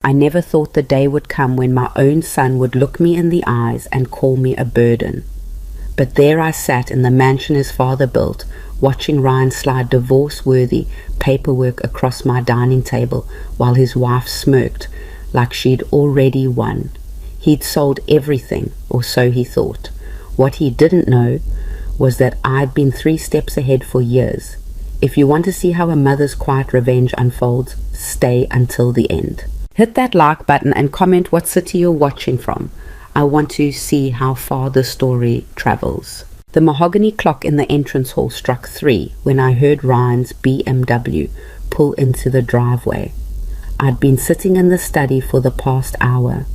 I never thought the day would come when my own son would look me in the eyes and call me a burden. But there I sat in the mansion his father built, watching Ryan slide divorce-worthy paperwork across my dining table while his wife smirked like she'd already won. He'd sold everything, or so he thought. What he didn't know was that I'd been 3 steps ahead for years. If you want to see how a mother's quiet revenge unfolds, stay until the end. Hit that like button and comment what city you're watching from. I want to see how far the story travels. The mahogany clock in the entrance hall struck 3 when I heard Ryan's BMW pull into the driveway. I'd been sitting in the study for the past hour,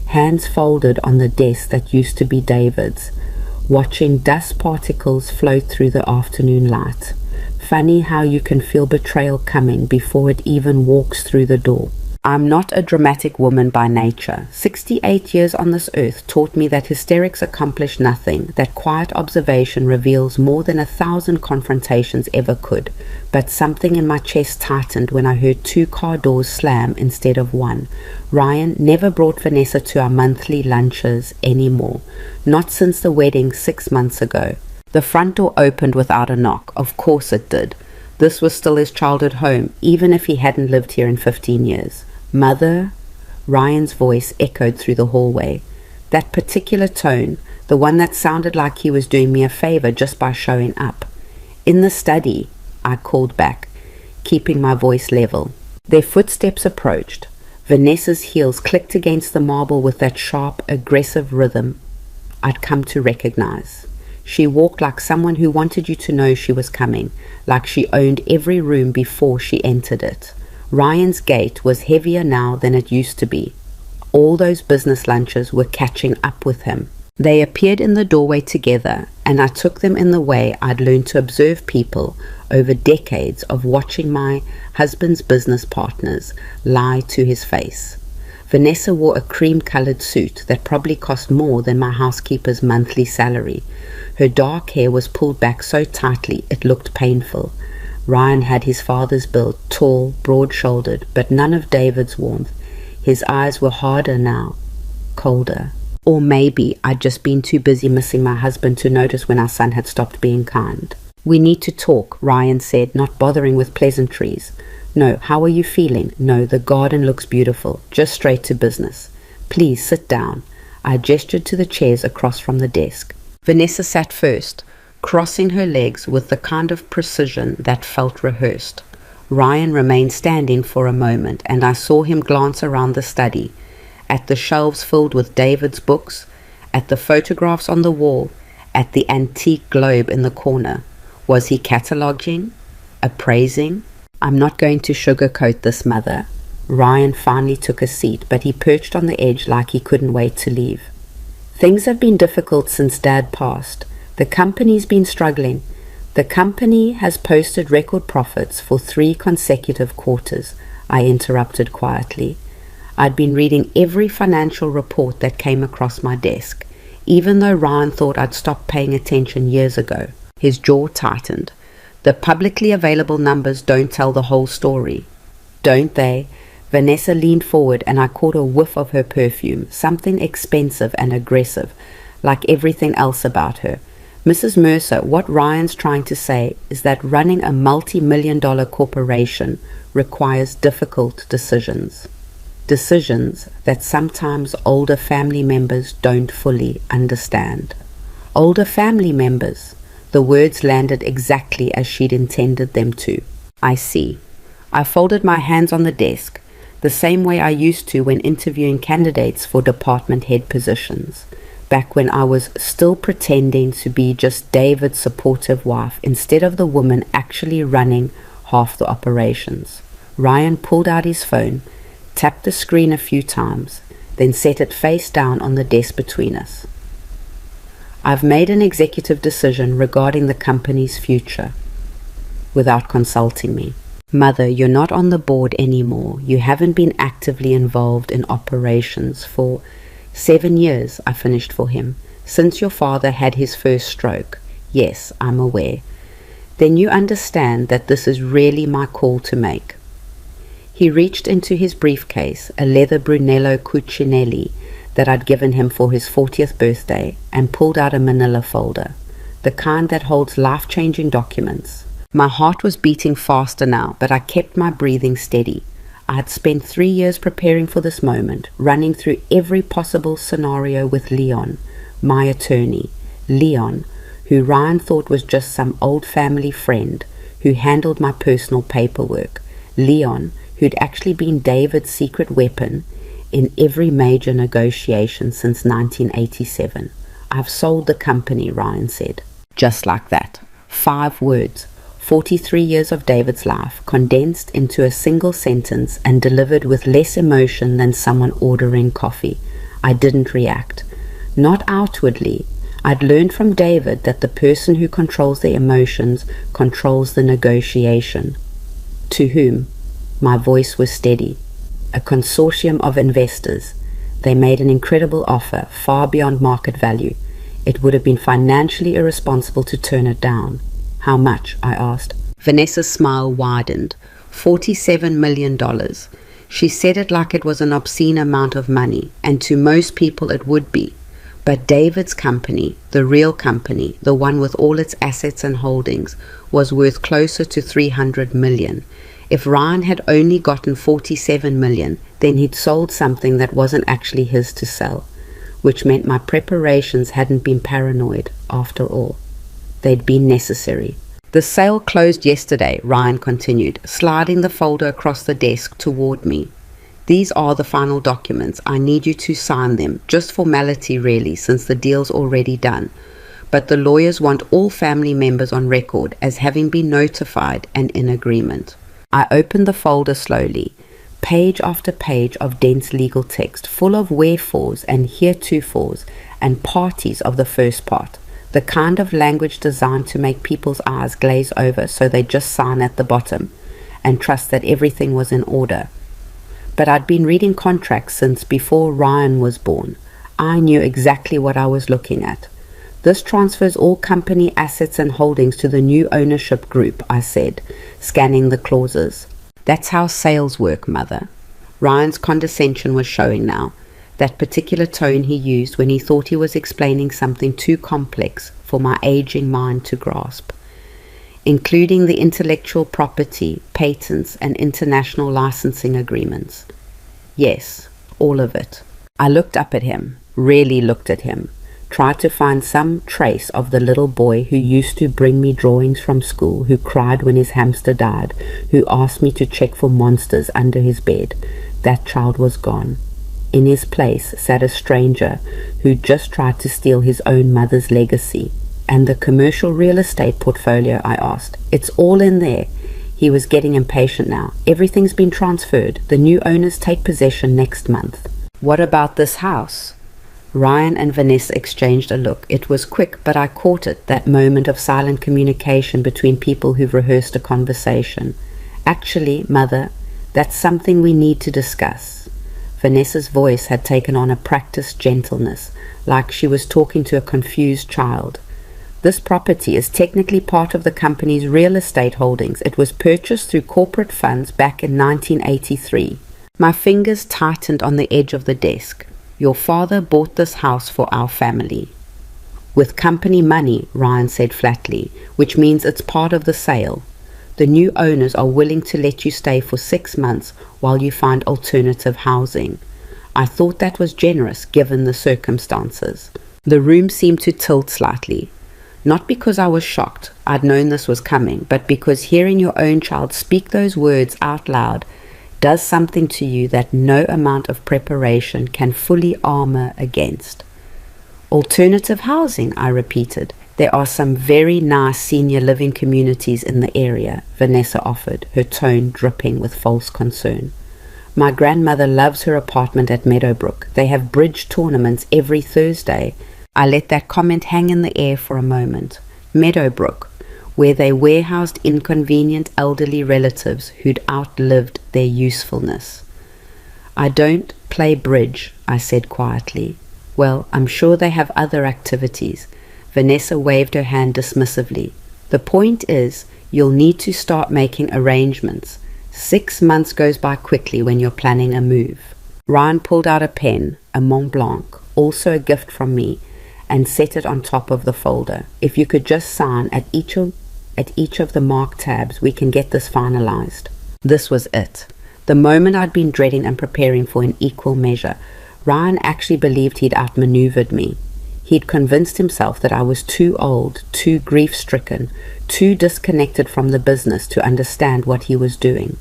hands folded on the desk that used to be David's, watching dust particles float through the afternoon light. Funny how you can feel betrayal coming before it even walks through the door. I'm not a dramatic woman by nature. 68 years on this earth taught me that hysterics accomplish nothing, that quiet observation reveals more than 1,000 confrontations ever could. But something in my chest tightened when I heard 2 car doors slam instead of 1. Ryan never brought Vanessa to our monthly lunches anymore. Not since the wedding 6 months ago. The front door opened without a knock. Of course it did. This was still his childhood home, even if he hadn't lived here in 15 years. Mother? Ryan's voice echoed through the hallway. That particular tone, the one that sounded like he was doing me a favor just by showing up. In the study, I called back, keeping my voice level. Their footsteps approached. Vanessa's heels clicked against the marble with that sharp, aggressive rhythm I'd come to recognize. She walked like someone who wanted you to know she was coming, like she owned every room before she entered it. Ryan's gait was heavier now than it used to be. All those business lunches were catching up with him. They appeared in the doorway together, and I took them in the way I'd learned to observe people over decades of watching my husband's business partners lie to his face. Vanessa wore a cream-colored suit that probably cost more than my housekeeper's monthly salary. Her dark hair was pulled back so tightly it looked painful. Ryan had his father's build, tall, broad-shouldered, but none of David's warmth. His eyes were harder now, colder. Or maybe I'd just been too busy missing my husband to notice when our son had stopped being kind. "We need to talk," Ryan said, not bothering with pleasantries. "No, how are you feeling? No, the garden looks beautiful. Just straight to business. Please sit down." I gestured to the chairs across from the desk. Vanessa sat first, crossing her legs with the kind of precision that felt rehearsed. Ryan remained standing for a moment, and I saw him glance around the study, at the shelves filled with David's books, at the photographs on the wall, at the antique globe in the corner. Was he cataloguing? Appraising? "I'm not going to sugarcoat this, Mother." Ryan finally took a seat, but he perched on the edge like he couldn't wait to leave. "Things have been difficult since Dad passed. The company's been struggling. The company has posted record profits for 3 consecutive quarters," I interrupted quietly. I'd been reading every financial report that came across my desk, even though Ryan thought I'd stopped paying attention years ago. His jaw tightened. "The publicly available numbers don't tell the whole story." "Don't they?" Vanessa leaned forward and I caught a whiff of her perfume, something expensive and aggressive, like everything else about her. "Mrs. Mercer, what Ryan's trying to say is that running a multi-million-dollar corporation requires difficult decisions. Decisions that sometimes older family members don't fully understand." Older family members. The words landed exactly as she'd intended them to. "I see." I folded my hands on the desk, the same way I used to when interviewing candidates for department head positions, back when I was still pretending to be just David's supportive wife instead of the woman actually running half the operations. Ryan pulled out his phone, tapped the screen a few times, then set it face down on the desk between us. "I've made an executive decision regarding the company's future," without consulting me. "Mother, you're not on the board anymore. You haven't been actively involved in operations for 7 years," I finished for him, "since your father had his first stroke." "Yes, I'm aware." "Then you understand that this is really my call to make." He reached into his briefcase, a leather Brunello Cucinelli that I'd given him for his 40th birthday, and pulled out a manila folder, the kind that holds life-changing documents. My heart was beating faster now, but I kept my breathing steady. I had spent 3 years preparing for this moment, running through every possible scenario with Leon, my attorney. Leon, who Ryan thought was just some old family friend, who handled my personal paperwork. Leon, who'd actually been David's secret weapon in every major negotiation since 1987. "I've sold the company," Ryan said. Just like that. 5 words. 43 years of David's life, condensed into a single sentence and delivered with less emotion than someone ordering coffee. I didn't react. Not outwardly. I'd learned from David that the person who controls their emotions controls the negotiation. To whom? My voice was steady. A consortium of investors. They made an incredible offer, far beyond market value. It would have been financially irresponsible to turn it down. "How much?" I asked. Vanessa's smile widened. $47 million. She said it like it was an obscene amount of money, and to most people it would be. But David's company, the real company, the one with all its assets and holdings, was worth closer to $300 million. If Ryan had only gotten $47 million, then he'd sold something that wasn't actually his to sell, which meant my preparations hadn't been paranoid after all. They'd been necessary. "The sale closed yesterday," Ryan continued, sliding the folder across the desk toward me. "These are the final documents. I need you to sign them. Just formality, really, since the deal's already done. But the lawyers want all family members on record as having been notified and in agreement." I opened the folder slowly. Page after page of dense legal text, full of wherefores and heretofores and parties of the first part. The kind of language designed to make people's eyes glaze over so they just sign at the bottom and trust that everything was in order. But I'd been reading contracts since before Ryan was born. I knew exactly what I was looking at. "This transfers all company assets and holdings to the new ownership group," I said, scanning the clauses. "That's how sales work, Mother." Ryan's condescension was showing now. That particular tone he used when he thought he was explaining something too complex for my aging mind to grasp, including the intellectual property, patents, and international licensing agreements. Yes, all of it. I looked up at him, really looked at him, tried to find some trace of the little boy who used to bring me drawings from school, who cried when his hamster died, who asked me to check for monsters under his bed. That child was gone. In his place sat a stranger who just tried to steal his own mother's legacy. "And the commercial real estate portfolio?" I asked. "It's all in there." He was getting impatient now. "Everything's been transferred. The new owners take possession next month." "What about this house?" Ryan and Vanessa exchanged a look. It was quick, but I caught it, that moment of silent communication between people who've rehearsed a conversation. "Actually, Mother, that's something we need to discuss." Vanessa's voice had taken on a practiced gentleness, like she was talking to a confused child. "This property is technically part of the company's real estate holdings. It was purchased through corporate funds back in 1983. My fingers tightened on the edge of the desk. "Your father bought this house for our family." "With company money," Ryan said flatly, "which means it's part of the sale. The new owners are willing to let you stay for 6 months while you find alternative housing." I thought that was generous given the circumstances. The room seemed to tilt slightly. Not because I was shocked, I'd known this was coming, but because hearing your own child speak those words out loud does something to you that no amount of preparation can fully armor against. "Alternative housing," I repeated. "There are some very nice senior living communities in the area," Vanessa offered, her tone dripping with false concern. "My grandmother loves her apartment at Meadowbrook. They have bridge tournaments every Thursday." I let that comment hang in the air for a moment. Meadowbrook, where they warehoused inconvenient elderly relatives who'd outlived their usefulness. "I don't play bridge," I said quietly. "Well, I'm sure they have other activities." Vanessa waved her hand dismissively. "The point is, you'll need to start making arrangements. 6 months goes by quickly when you're planning a move. Ryan pulled out a pen, a Mont Blanc, also a gift from me, and set it on top of the folder. If you could just sign at each of the marked tabs, we can get this finalized. This was it. The moment I'd been dreading and preparing for in equal measure. Ryan actually believed he'd outmaneuvered me. He'd convinced himself that I was too old, too grief-stricken, too disconnected from the business to understand what he was doing.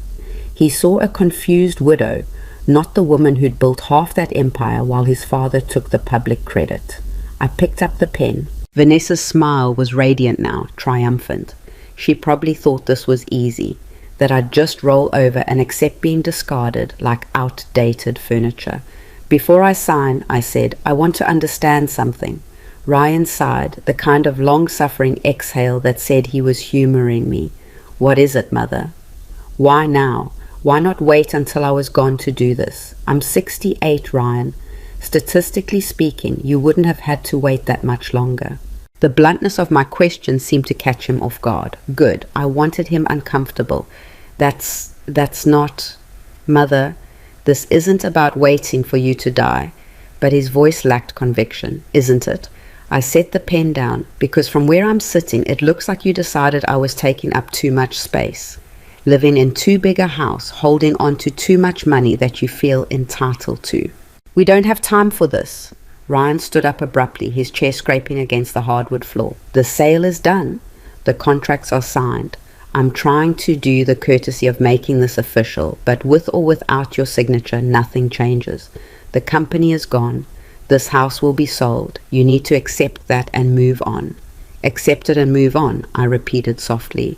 He saw a confused widow, not the woman who'd built half that empire while his father took the public credit. I picked up the pen. Vanessa's smile was radiant now, triumphant. She probably thought this was easy, that I'd just roll over and accept being discarded like outdated furniture. Before I sign, I said, I want to understand something. Ryan sighed, the kind of long-suffering exhale that said he was humoring me. What is it, Mother? Why now? Why not wait until I was gone to do this? I'm 68, Ryan. Statistically speaking, you wouldn't have had to wait that much longer. The bluntness of my question seemed to catch him off guard. Good. I wanted him uncomfortable. That's not... Mother, this isn't about waiting for you to die. But his voice lacked conviction, isn't it? I set the pen down, because from where I'm sitting, it looks like you decided I was taking up too much space. Living in too big a house, holding on to too much money that you feel entitled to. We don't have time for this. Ryan stood up abruptly, his chair scraping against the hardwood floor. The sale is done. The contracts are signed. I'm trying to do the courtesy of making this official, but with or without your signature, nothing changes. The company is gone. This house will be sold. You need to accept that and move on. Accept it and move on, I repeated softly.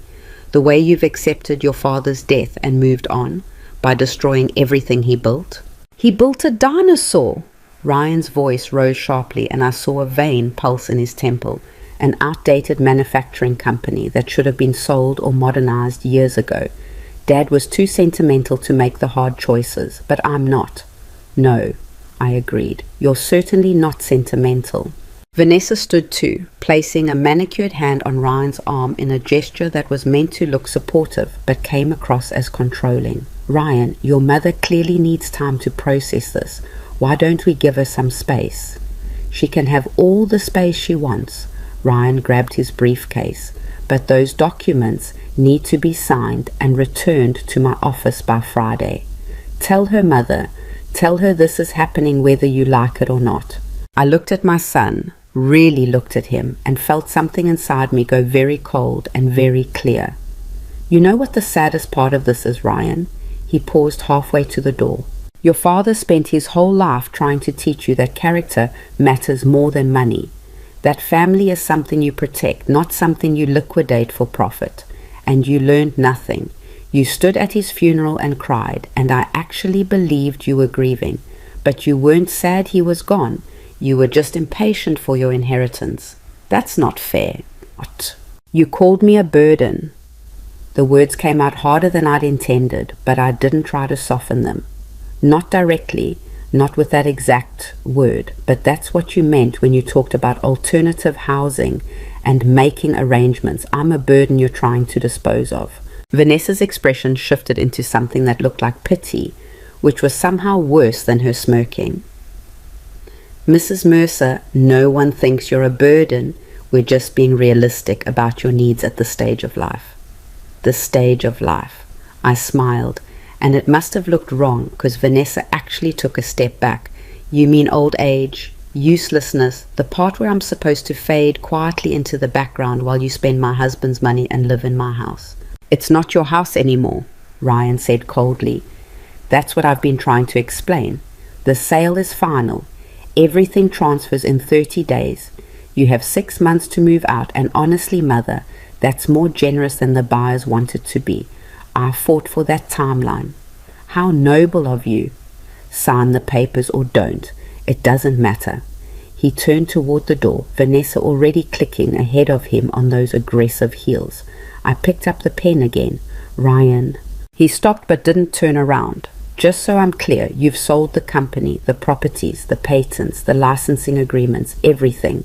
The way you've accepted your father's death and moved on, by destroying everything he built. He built a dinosaur. Ryan's voice rose sharply, and I saw a vein pulse in his temple. An outdated manufacturing company that should have been sold or modernized years ago. Dad was too sentimental to make the hard choices, but I'm not. No, I agreed. You're certainly not sentimental. Vanessa stood too, placing a manicured hand on Ryan's arm in a gesture that was meant to look supportive, but came across as controlling. Ryan, your mother clearly needs time to process this. Why don't we give her some space? She can have all the space she wants. Ryan grabbed his briefcase. But those documents need to be signed and returned to my office by Friday. Tell her, Mother. Tell her this is happening whether you like it or not. I looked at my son, really looked at him, and felt something inside me go very cold and very clear. You know what the saddest part of this is, Ryan? He paused halfway to the door. Your father spent his whole life trying to teach you that character matters more than money. That family is something you protect, not something you liquidate for profit. And you learned nothing. You stood at his funeral and cried, and I actually believed you were grieving. But you weren't sad he was gone. You were just impatient for your inheritance. That's not fair. What? You called me a burden. The words came out harder than I'd intended, but I didn't try to soften them. Not directly, not with that exact word, but that's what you meant when you talked about alternative housing and making arrangements. I'm a burden you're trying to dispose of. Vanessa's expression shifted into something that looked like pity, which was somehow worse than her smirking. Mrs. Mercer, no one thinks you're a burden. We're just being realistic about your needs at this stage of life. The stage of life. I smiled, and it must have looked wrong because Vanessa actually took a step back. You mean old age, uselessness, the part where I'm supposed to fade quietly into the background while you spend my husband's money and live in my house. It's not your house anymore, Ryan said coldly. That's what I've been trying to explain. The sale is final. Everything transfers in 30 days. You have 6 months to move out, and honestly, Mother, that's more generous than the buyers want it to be. I fought for that timeline. How noble of you. Sign the papers or don't. It doesn't matter. He turned toward the door, Vanessa already clicking ahead of him on those aggressive heels. I picked up the pen again. Ryan. He stopped but didn't turn around. Just so I'm clear, you've sold the company, the properties, the patents, the licensing agreements, everything.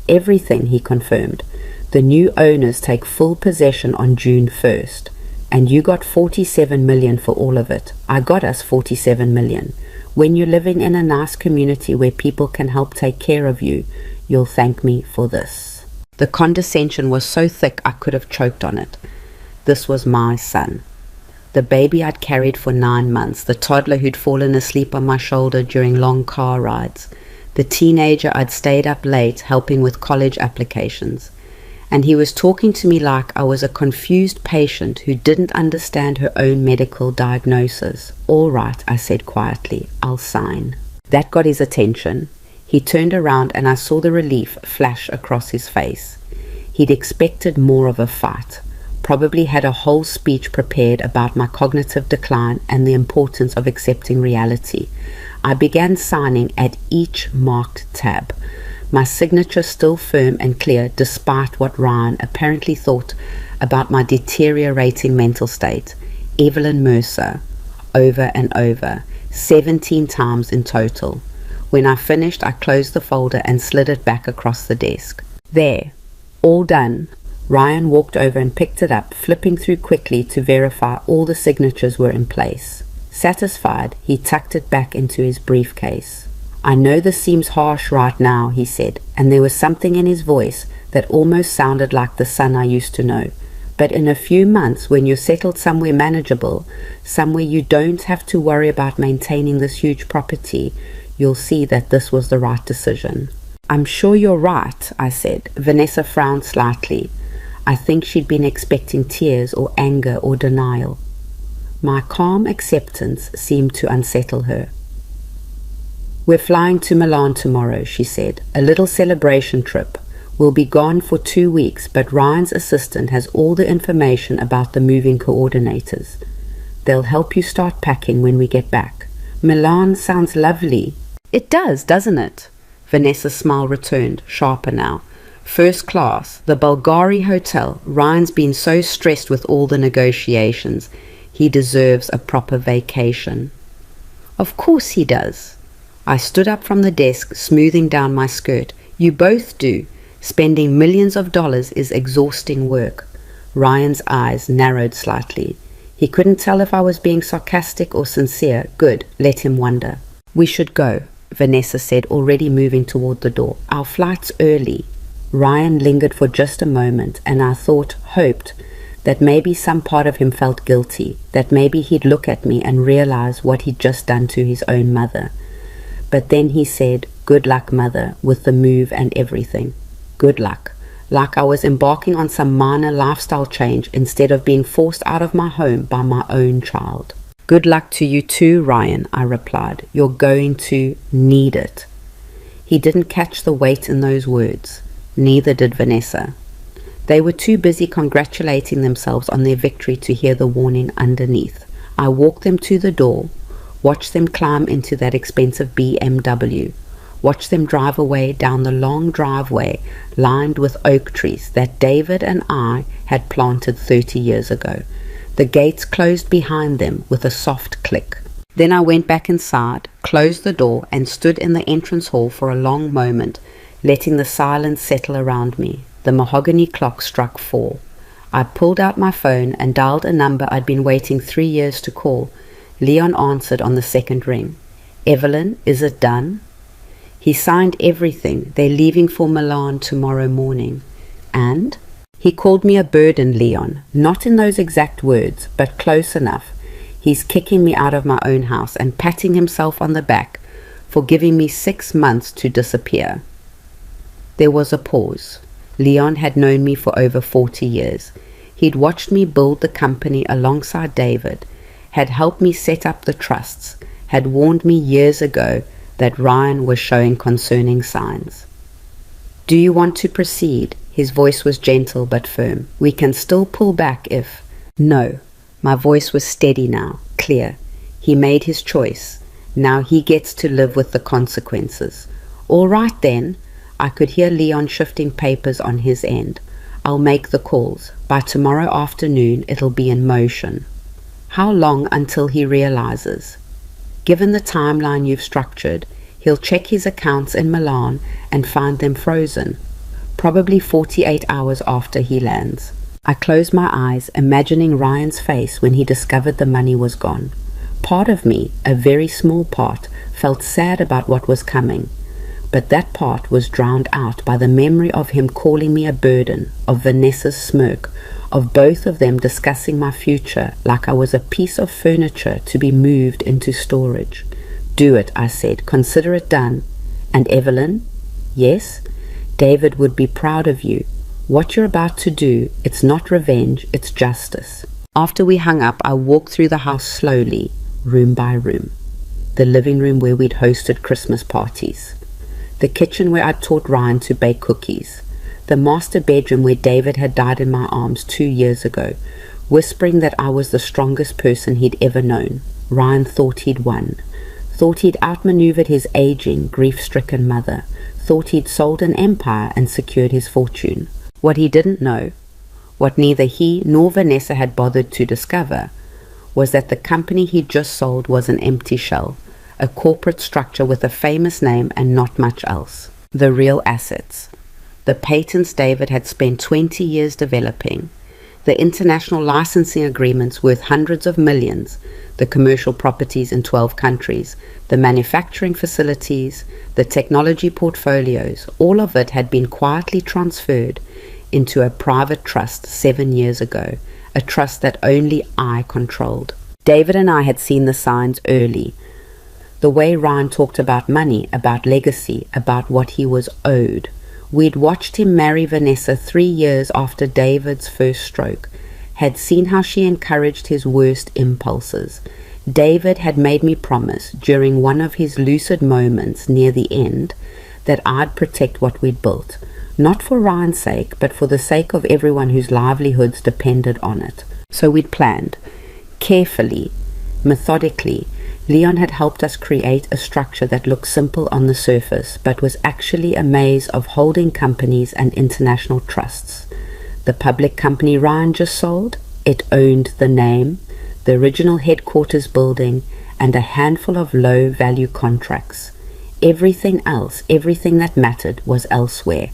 Everything, he confirmed. The new owners take full possession on June 1st. And you got 47 million for all of it. I got us 47 million. When you're living in a nice community where people can help take care of you, you'll thank me for this. The condescension was so thick I could have choked on it. This was my son. The baby I'd carried for 9 months, the toddler who'd fallen asleep on my shoulder during long car rides, the teenager I'd stayed up late helping with college applications. And he was talking to me like I was a confused patient who didn't understand her own medical diagnosis. All right, I said quietly, I'll sign. That got his attention. He turned around and I saw the relief flash across his face. He'd expected more of a fight. Probably had a whole speech prepared about my cognitive decline and the importance of accepting reality. I began signing at each marked tab, my signature still firm and clear despite what Ryan apparently thought about my deteriorating mental state. Evelyn Mercer, over and over, 17 times in total. When I finished, I closed the folder and slid it back across the desk. There, all done. Ryan walked over and picked it up, flipping through quickly to verify all the signatures were in place. Satisfied, he tucked it back into his briefcase. I know this seems harsh right now, he said, and there was something in his voice that almost sounded like the son I used to know. But in a few months, when you're settled somewhere manageable, somewhere you don't have to worry about maintaining this huge property, you'll see that this was the right decision. I'm sure you're right, I said. Vanessa frowned slightly. I think she'd been expecting tears or anger or denial. My calm acceptance seemed to unsettle her. We're flying to Milan tomorrow, she said. A little celebration trip. We'll be gone for 2 weeks, but Ryan's assistant has all the information about the moving coordinators. They'll help you start packing when we get back. Milan sounds lovely. It does, doesn't it? Vanessa's smile returned, sharper now. First class, the Bulgari Hotel. Ryan's been so stressed with all the negotiations. He deserves a proper vacation. Of course he does. I stood up from the desk, smoothing down my skirt. You both do. Spending millions of dollars is exhausting work. Ryan's eyes narrowed slightly. He couldn't tell if I was being sarcastic or sincere. Good, let him wonder. We should go, Vanessa said, already moving toward the door. Our flight's early. Ryan lingered for just a moment, and I hoped, that maybe some part of him felt guilty, that maybe he'd look at me and realize what he'd just done to his own mother. But then he said, good luck, mother, with the move and everything. Good luck. Like I was embarking on some minor lifestyle change instead of being forced out of my home by my own child. Good luck to you too, Ryan, I replied. You're going to need it. He didn't catch the weight in those words. Neither did Vanessa. They were too busy congratulating themselves on their victory to hear the warning underneath. I walked them to the door, watched them climb into that expensive BMW, watched them drive away down the long driveway lined with oak trees that David and I had planted 30 years ago. The gates closed behind them with a soft click. Then I went back inside, closed the door, and stood in the entrance hall for a long moment, letting the silence settle around me. The mahogany clock struck 4. I pulled out my phone and dialed a number I'd been waiting 3 years to call. Leon answered on the second ring. Evelyn, is it done? He signed everything. They're leaving for Milan tomorrow morning. And? He called me a burden, Leon. Not in those exact words, but close enough. He's kicking me out of my own house and patting himself on the back for giving me 6 months to disappear. There was a pause. Leon had known me for over 40 years. He'd watched me build the company alongside David, had helped me set up the trusts, had warned me years ago that Ryan was showing concerning signs. Do you want to proceed? His voice was gentle but firm. We can still pull back if... No. My voice was steady now, clear. He made his choice. Now he gets to live with the consequences. All right then. I could hear Leon shifting papers on his end. I'll make the calls. By tomorrow afternoon, it'll be in motion. How long until he realizes? Given the timeline you've structured, he'll check his accounts in Milan and find them frozen. Probably 48 hours after he lands. I closed my eyes, imagining Ryan's face when he discovered the money was gone. Part of me, a very small part, felt sad about what was coming, but that part was drowned out by the memory of him calling me a burden, of Vanessa's smirk, of both of them discussing my future like I was a piece of furniture to be moved into storage. "Do it," I said. "Consider it done." "And Evelyn?" "Yes, David would be proud of you. What you're about to do, it's not revenge, it's justice." After we hung up, I walked through the house slowly, room by room. The living room where we'd hosted Christmas parties. The kitchen where I'd taught Ryan to bake cookies. The master bedroom where David had died in my arms 2 years ago, whispering that I was the strongest person he'd ever known. Ryan thought he'd won. Thought he'd outmaneuvered his aging, grief-stricken mother. Thought he'd sold an empire and secured his fortune. What he didn't know, what neither he nor Vanessa had bothered to discover, was that the company he'd just sold was an empty shell, a corporate structure with a famous name and not much else. The real assets, the patents David had spent 20 years developing, the international licensing agreements worth hundreds of millions, the commercial properties in 12 countries, the manufacturing facilities, the technology portfolios, all of it had been quietly transferred into a private trust 7 years ago, a trust that only I controlled. David and I had seen the signs early. The way Ryan talked about money, about legacy, about what he was owed. We'd watched him marry Vanessa 3 years after David's first stroke, had seen how she encouraged his worst impulses. David had made me promise, during one of his lucid moments near the end, that I'd protect what we'd built. Not for Ryan's sake, but for the sake of everyone whose livelihoods depended on it. So we'd planned. Carefully, methodically, Leon had helped us create a structure that looked simple on the surface, but was actually a maze of holding companies and international trusts. The public company Ryan just sold, it owned the name, the original headquarters building, and a handful of low-value contracts. Everything else, everything that mattered, was elsewhere.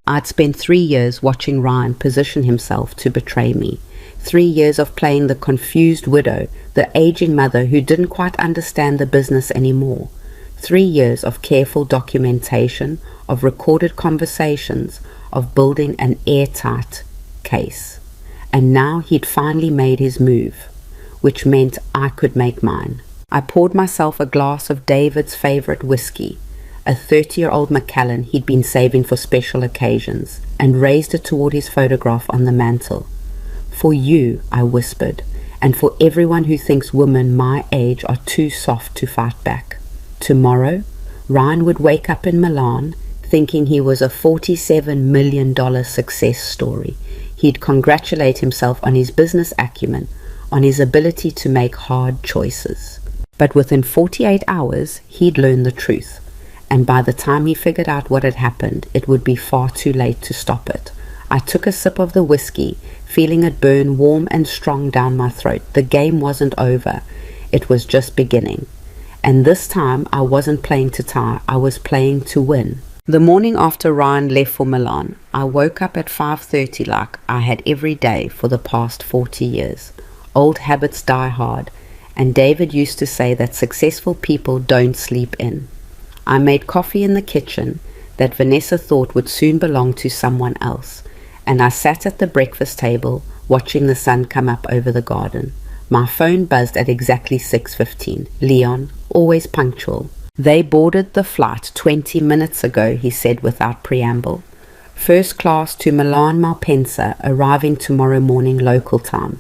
I'd spent 3 years watching Ryan position himself to betray me. 3 years of playing the confused widow, the aging mother who didn't quite understand the business anymore. 3 years of careful documentation, of recorded conversations, of building an airtight case. And now he'd finally made his move, which meant I could make mine. I poured myself a glass of David's favorite whiskey, a 30-year-old Macallan he'd been saving for special occasions, and raised it toward his photograph on the mantel. "For you," I whispered, "and for everyone who thinks women my age are too soft to fight back." Tomorrow, Ryan would wake up in Milan thinking he was a $47 million success story. He'd congratulate himself on his business acumen, on his ability to make hard choices. But within 48 hours, he'd learn the truth. And by the time he figured out what had happened, it would be far too late to stop it. I took a sip of the whiskey, feeling it burn warm and strong down my throat. The game wasn't over. It was just beginning. And this time, I wasn't playing to tie. I was playing to win. The morning after Ryan left for Milan, I woke up at 5:30 like I had every day for the past 40 years. Old habits die hard, and David used to say that successful people don't sleep in. I made coffee in the kitchen that Vanessa thought would soon belong to someone else, and I sat at the breakfast table watching the sun come up over the garden. My phone buzzed at exactly 6:15. Leon, always punctual. "They boarded the flight 20 minutes ago," he said without preamble. "First class to Milan Malpensa, arriving tomorrow morning local time."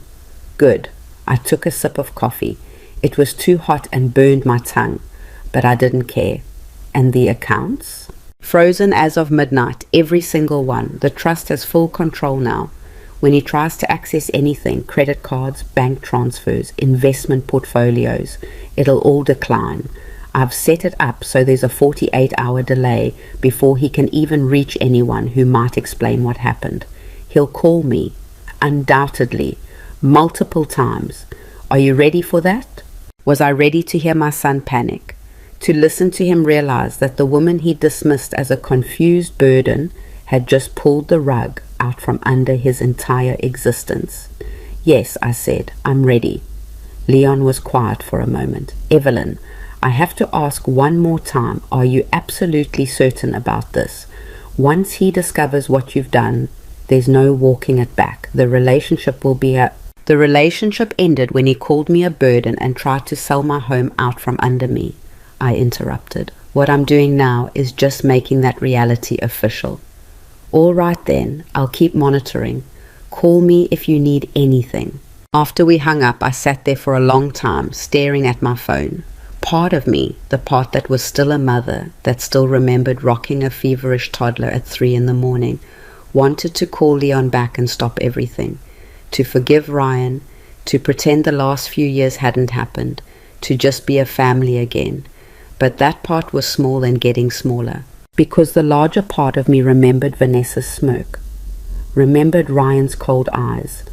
Good. I took a sip of coffee. It was too hot and burned my tongue, but I didn't care. And the accounts? Frozen as of midnight, every single one. The trust has full control now. When he tries to access anything, credit cards, bank transfers, investment portfolios, it'll all decline. I've set it up so there's a 48-hour delay before he can even reach anyone who might explain what happened. He'll call me, undoubtedly, multiple times. Are you ready for that? Was I ready to hear my son panic? To listen to him realize that the woman he dismissed as a confused burden had just pulled the rug out from under his entire existence. "Yes," I said, "I'm ready." Leon was quiet for a moment. "Evelyn, I have to ask one more time, are you absolutely certain about this? Once he discovers what you've done, there's no walking it back. The relationship ended when he called me a burden and tried to sell my home out from under me," I interrupted. "What I'm doing now is just making that reality official." "All right then, I'll keep monitoring. Call me if you need anything." After we hung up, I sat there for a long time, staring at my phone. Part of me, the part that was still a mother, that still remembered rocking a feverish toddler at 3 in the morning, wanted to call Leon back and stop everything, to forgive Ryan, to pretend the last few years hadn't happened, to just be a family again. But that part was small and getting smaller, because the larger part of me remembered Vanessa's smirk, remembered Ryan's cold eyes,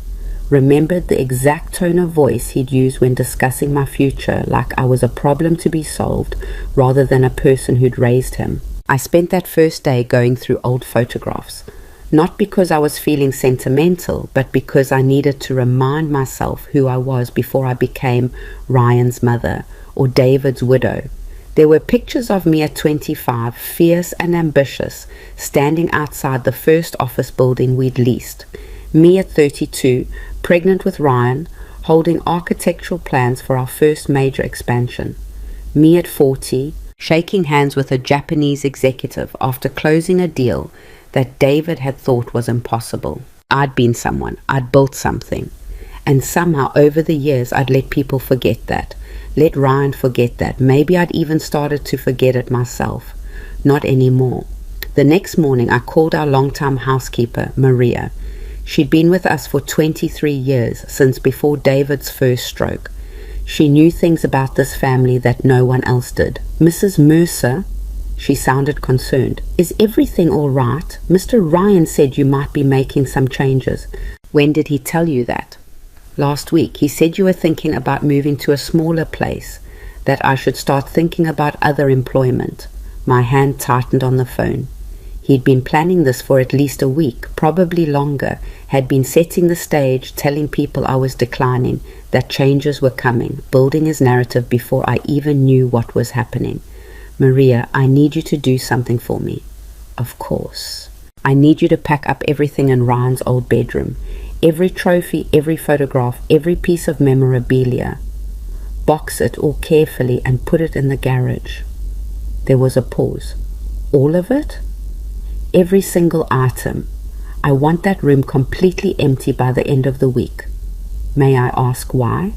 remembered the exact tone of voice he'd use when discussing my future, like I was a problem to be solved rather than a person who'd raised him. I spent that first day going through old photographs, not because I was feeling sentimental, but because I needed to remind myself who I was before I became Ryan's mother or David's widow. There were pictures of me at 25, fierce and ambitious, standing outside the first office building we'd leased. Me at 32, pregnant with Ryan, holding architectural plans for our first major expansion. Me at 40, shaking hands with a Japanese executive after closing a deal that David had thought was impossible. I'd been someone, I'd built something. And somehow over the years I'd let people forget that. Let Ryan forget that. Maybe I'd even started to forget it myself. Not anymore. The next morning I called our longtime housekeeper, Maria. She'd been with us for 23 years, since before David's first stroke. She knew things about this family that no one else did. "Mrs. Mercer," she sounded concerned. "Is everything all right? Mr. Ryan said you might be making some changes." "When did he tell you that?" "Last week. He said you were thinking about moving to a smaller place, that I should start thinking about other employment." My hand tightened on the phone. He'd been planning this for at least a week, probably longer, had been setting the stage, telling people I was declining, that changes were coming, building his narrative before I even knew what was happening. "Maria, I need you to do something for me." "Of course." "I need you to pack up everything in Ryan's old bedroom. Every trophy, every photograph, every piece of memorabilia. Box it all carefully and put it in the garage." There was a pause. "All of it?" "Every single item. I want that room completely empty by the end of the week." "May I ask why?"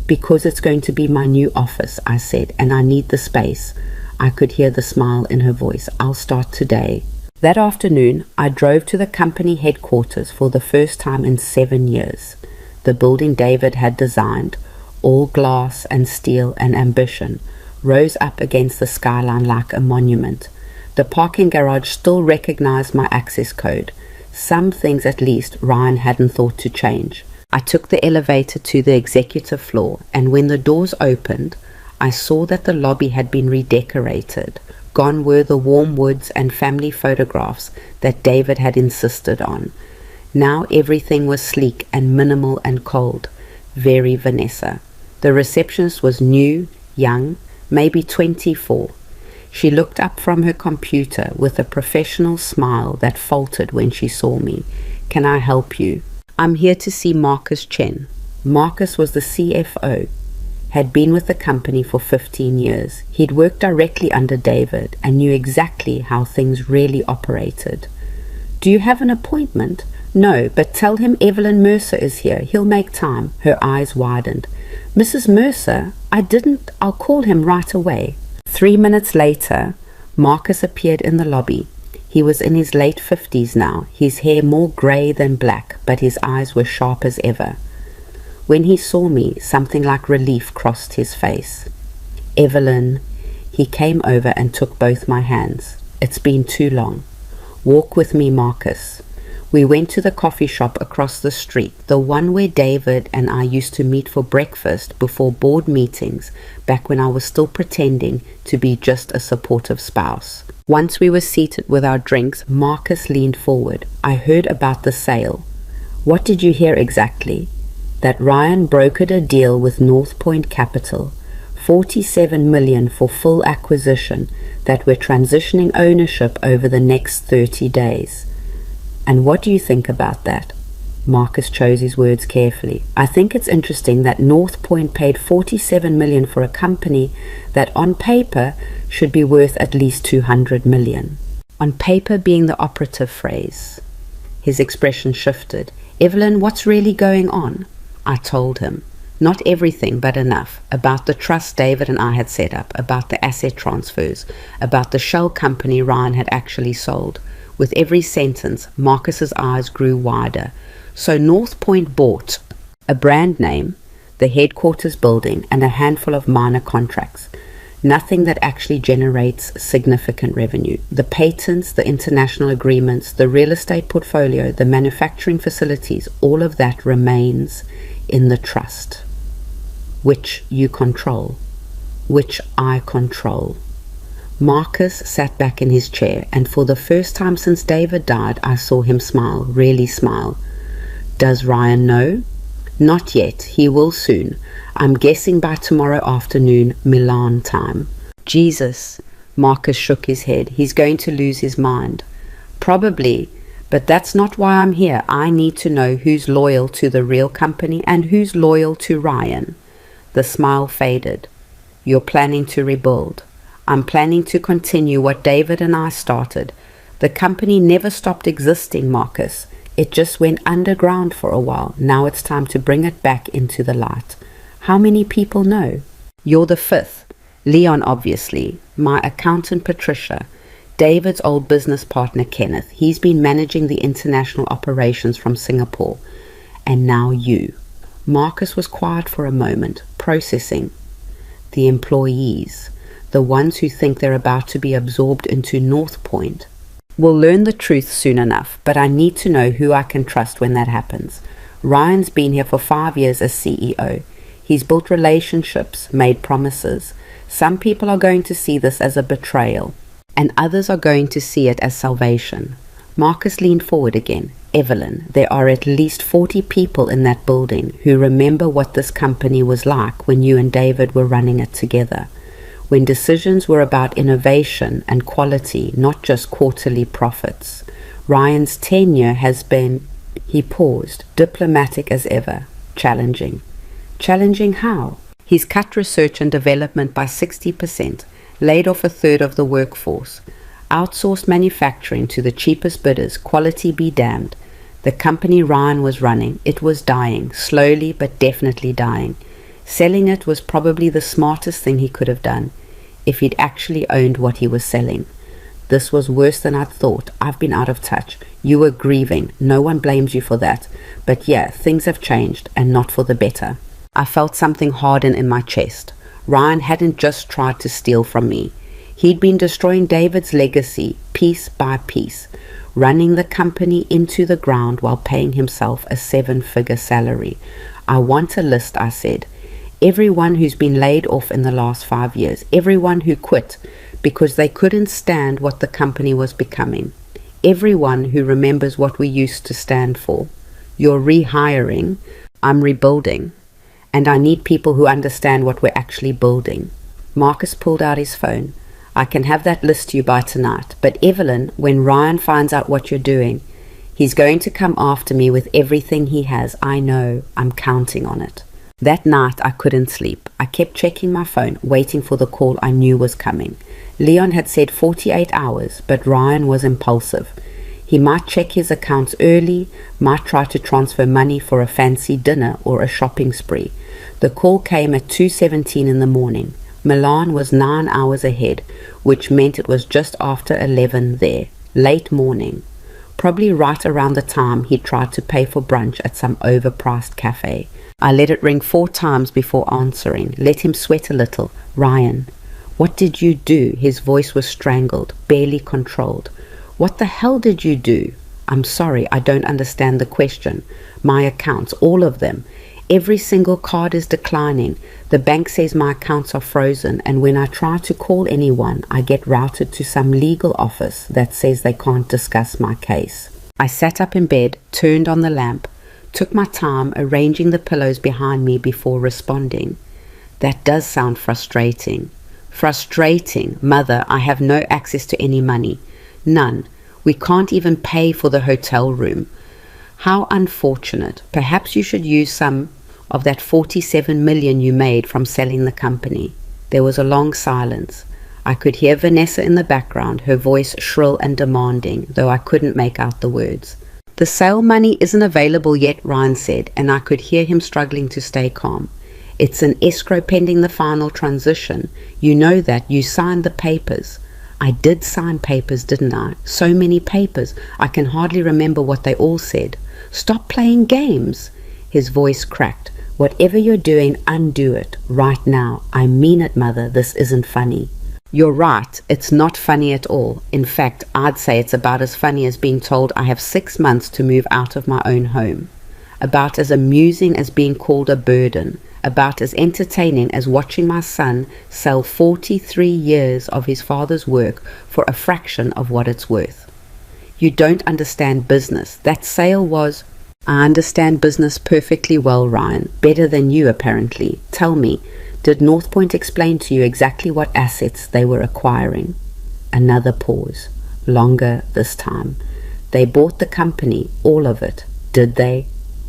"Because it's going to be my new office," I said, "and I need the space." I could hear the smile in her voice. "I'll start today." That afternoon, I drove to the company headquarters for the first time in 7 years. The building David had designed, all glass and steel and ambition, rose up against the skyline like a monument. The parking garage still recognized my access code. Some things at least Ryan hadn't thought to change. I took the elevator to the executive floor, and when the doors opened, I saw that the lobby had been redecorated. Gone were the warm woods and family photographs that David had insisted on. Now everything was sleek and minimal and cold. Very Vanessa. The receptionist was new, young, maybe 24. She looked up from her computer with a professional smile that faltered when she saw me. "Can I help you?" "I'm here to see Marcus Chen." Marcus was the CFO, had been with the company for 15 years. He'd worked directly under David and knew exactly how things really operated. "Do you have an appointment?" "No, but tell him Evelyn Mercer is here. He'll make time." Her eyes widened. "Mrs. Mercer? I'll call him right away." 3 minutes later, Marcus appeared in the lobby. He was in his late 50s now, his hair more grey than black, but his eyes were sharp as ever. When he saw me, something like relief crossed his face. "Evelyn," he came over and took both my hands. "It's been too long. Walk with me, Marcus." We went to the coffee shop across the street, the one where David and I used to meet for breakfast before board meetings, back when I was still pretending to be just a supportive spouse. Once we were seated with our drinks, Marcus leaned forward. I heard about the sale. What did you hear exactly? That Ryan brokered a deal with North Point Capital, $47 million for full acquisition, that we're transitioning ownership over the next 30 days. And what do you think about that? Marcus chose his words carefully. I think it's interesting that North Point paid $47 million for a company that on paper should be worth at least $200 million. On paper being the operative phrase. His expression shifted. Evelyn, what's really going on? I told him. Not everything, but enough. About the trust David and I had set up, about the asset transfers, about the shell company Ryan had actually sold. With every sentence, Marcus's eyes grew wider. So North Point bought a brand name, the headquarters building, and a handful of minor contracts. Nothing that actually generates significant revenue. The patents, the international agreements, the real estate portfolio, the manufacturing facilities, all of that remains in the trust, which you control, which I control. Marcus sat back in his chair, and for the first time since David died, I saw him smile, really smile. Does Ryan know? Not yet. He will soon. I'm guessing by tomorrow afternoon, Milan time. Jesus, Marcus shook his head. He's going to lose his mind. Probably, but that's not why I'm here. I need to know who's loyal to the real company and who's loyal to Ryan. The smile faded. You're planning to rebuild. I'm planning to continue what David and I started. The company never stopped existing, Marcus. It just went underground for a while. Now it's time to bring it back into the light. How many people know? You're the fifth. Leon, obviously. My accountant, Patricia. David's old business partner, Kenneth. He's been managing the international operations from Singapore. And now you. Marcus was quiet for a moment, processing. The employees. The ones who think they're about to be absorbed into North Point. We'll learn the truth soon enough, but I need to know who I can trust when that happens. Ryan's been here for 5 years as CEO. He's built relationships, made promises. Some people are going to see this as a betrayal, and others are going to see it as salvation. Marcus leaned forward again. Evelyn, there are at least 40 people in that building who remember what this company was like when you and David were running it together. When decisions were about innovation and quality, not just quarterly profits. Ryan's tenure has been, he paused, diplomatic as ever, challenging. Challenging how? He's cut research and development by 60%, laid off a third of the workforce, outsourced manufacturing to the cheapest bidders, quality be damned. The company Ryan was running, it was dying, slowly but definitely dying. Selling it was probably the smartest thing he could have done, if he'd actually owned what he was selling. This was worse than I'd thought. I've been out of touch. You were grieving. No one blames you for that. But yeah, things have changed, and not for the better. I felt something harden in my chest. Ryan hadn't just tried to steal from me. He'd been destroying David's legacy, piece by piece, running the company into the ground while paying himself a 7-figure salary. I want a list, I said. Everyone who's been laid off in the last 5 years, everyone who quit because they couldn't stand what the company was becoming, everyone who remembers what we used to stand for. You're rehiring, I'm rebuilding, and I need people who understand what we're actually building. Marcus pulled out his phone. I can have that list to you by tonight, but Evelyn, when Ryan finds out what you're doing, he's going to come after me with everything he has. I know, I'm counting on it. That night I couldn't sleep. I kept checking my phone, waiting for the call I knew was coming. Leon had said 48 hours, but Ryan was impulsive. He might check his accounts early, might try to transfer money for a fancy dinner or a shopping spree. The call came at 2:17 in the morning. Milan was 9 hours ahead, which meant it was just after 11 there. Late morning. Probably right around the time he tried to pay for brunch at some overpriced cafe. I let it ring 4 times before answering, let him sweat a little. Ryan, what did you do? His voice was strangled, barely controlled. What the hell did you do? I'm sorry, I don't understand the question. My accounts, all of them. Every single card is declining. The bank says my accounts are frozen, and when I try to call anyone, I get routed to some legal office that says they can't discuss my case. I sat up in bed, turned on the lamp, took my time arranging the pillows behind me before responding. That does sound frustrating. Frustrating. Mother, I have no access to any money. None. We can't even pay for the hotel room. How unfortunate. Perhaps you should use some of that 47 million you made from selling the company. There was a long silence. I could hear Vanessa in the background, her voice shrill and demanding, though I couldn't make out the words. The sale money isn't available yet, Ryan said, and I could hear him struggling to stay calm. It's an escrow pending the final transition. You know that. You signed the papers. I did sign papers, didn't I? So many papers. I can hardly remember what they all said. Stop playing games. His voice cracked. Whatever you're doing, undo it. Right now. I mean it, Mother. This isn't funny. You're right. It's not funny at all. In fact, I'd say it's about as funny as being told I have 6 months to move out of my own home. About as amusing as being called a burden. About as entertaining as watching my son sell 43 years of his father's work for a fraction of what it's worth. You don't understand business. That sale was... I understand business perfectly well, Ryan. Better than you, apparently. Tell me, did North Point explain to you exactly what assets they were acquiring? Another pause. Longer this time. They bought the company, all of it. Did they?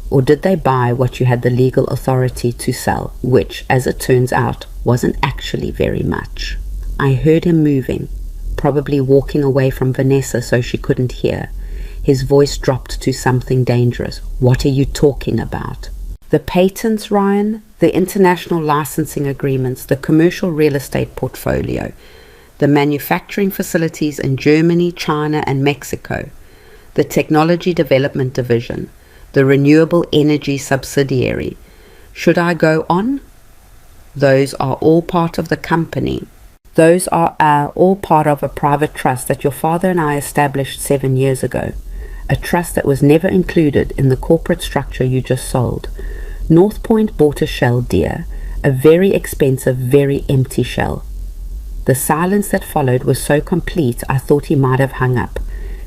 Or did they buy what you had the legal authority to sell, which, as it turns out, wasn't actually very much? I heard him moving, probably walking away from Vanessa so she couldn't hear. His voice dropped to something dangerous. What are you talking about? The patents, Ryan, the international licensing agreements, the commercial real estate portfolio, the manufacturing facilities in Germany, China, and Mexico, the technology development division, the renewable energy subsidiary. Should I go on? Those are all part of the company. Those are all part of a private trust that your father and I established 7 years ago. A trust that was never included in the corporate structure you just sold. North Point bought a shell, dear. A very expensive, very empty shell. The silence that followed was so complete I thought he might have hung up.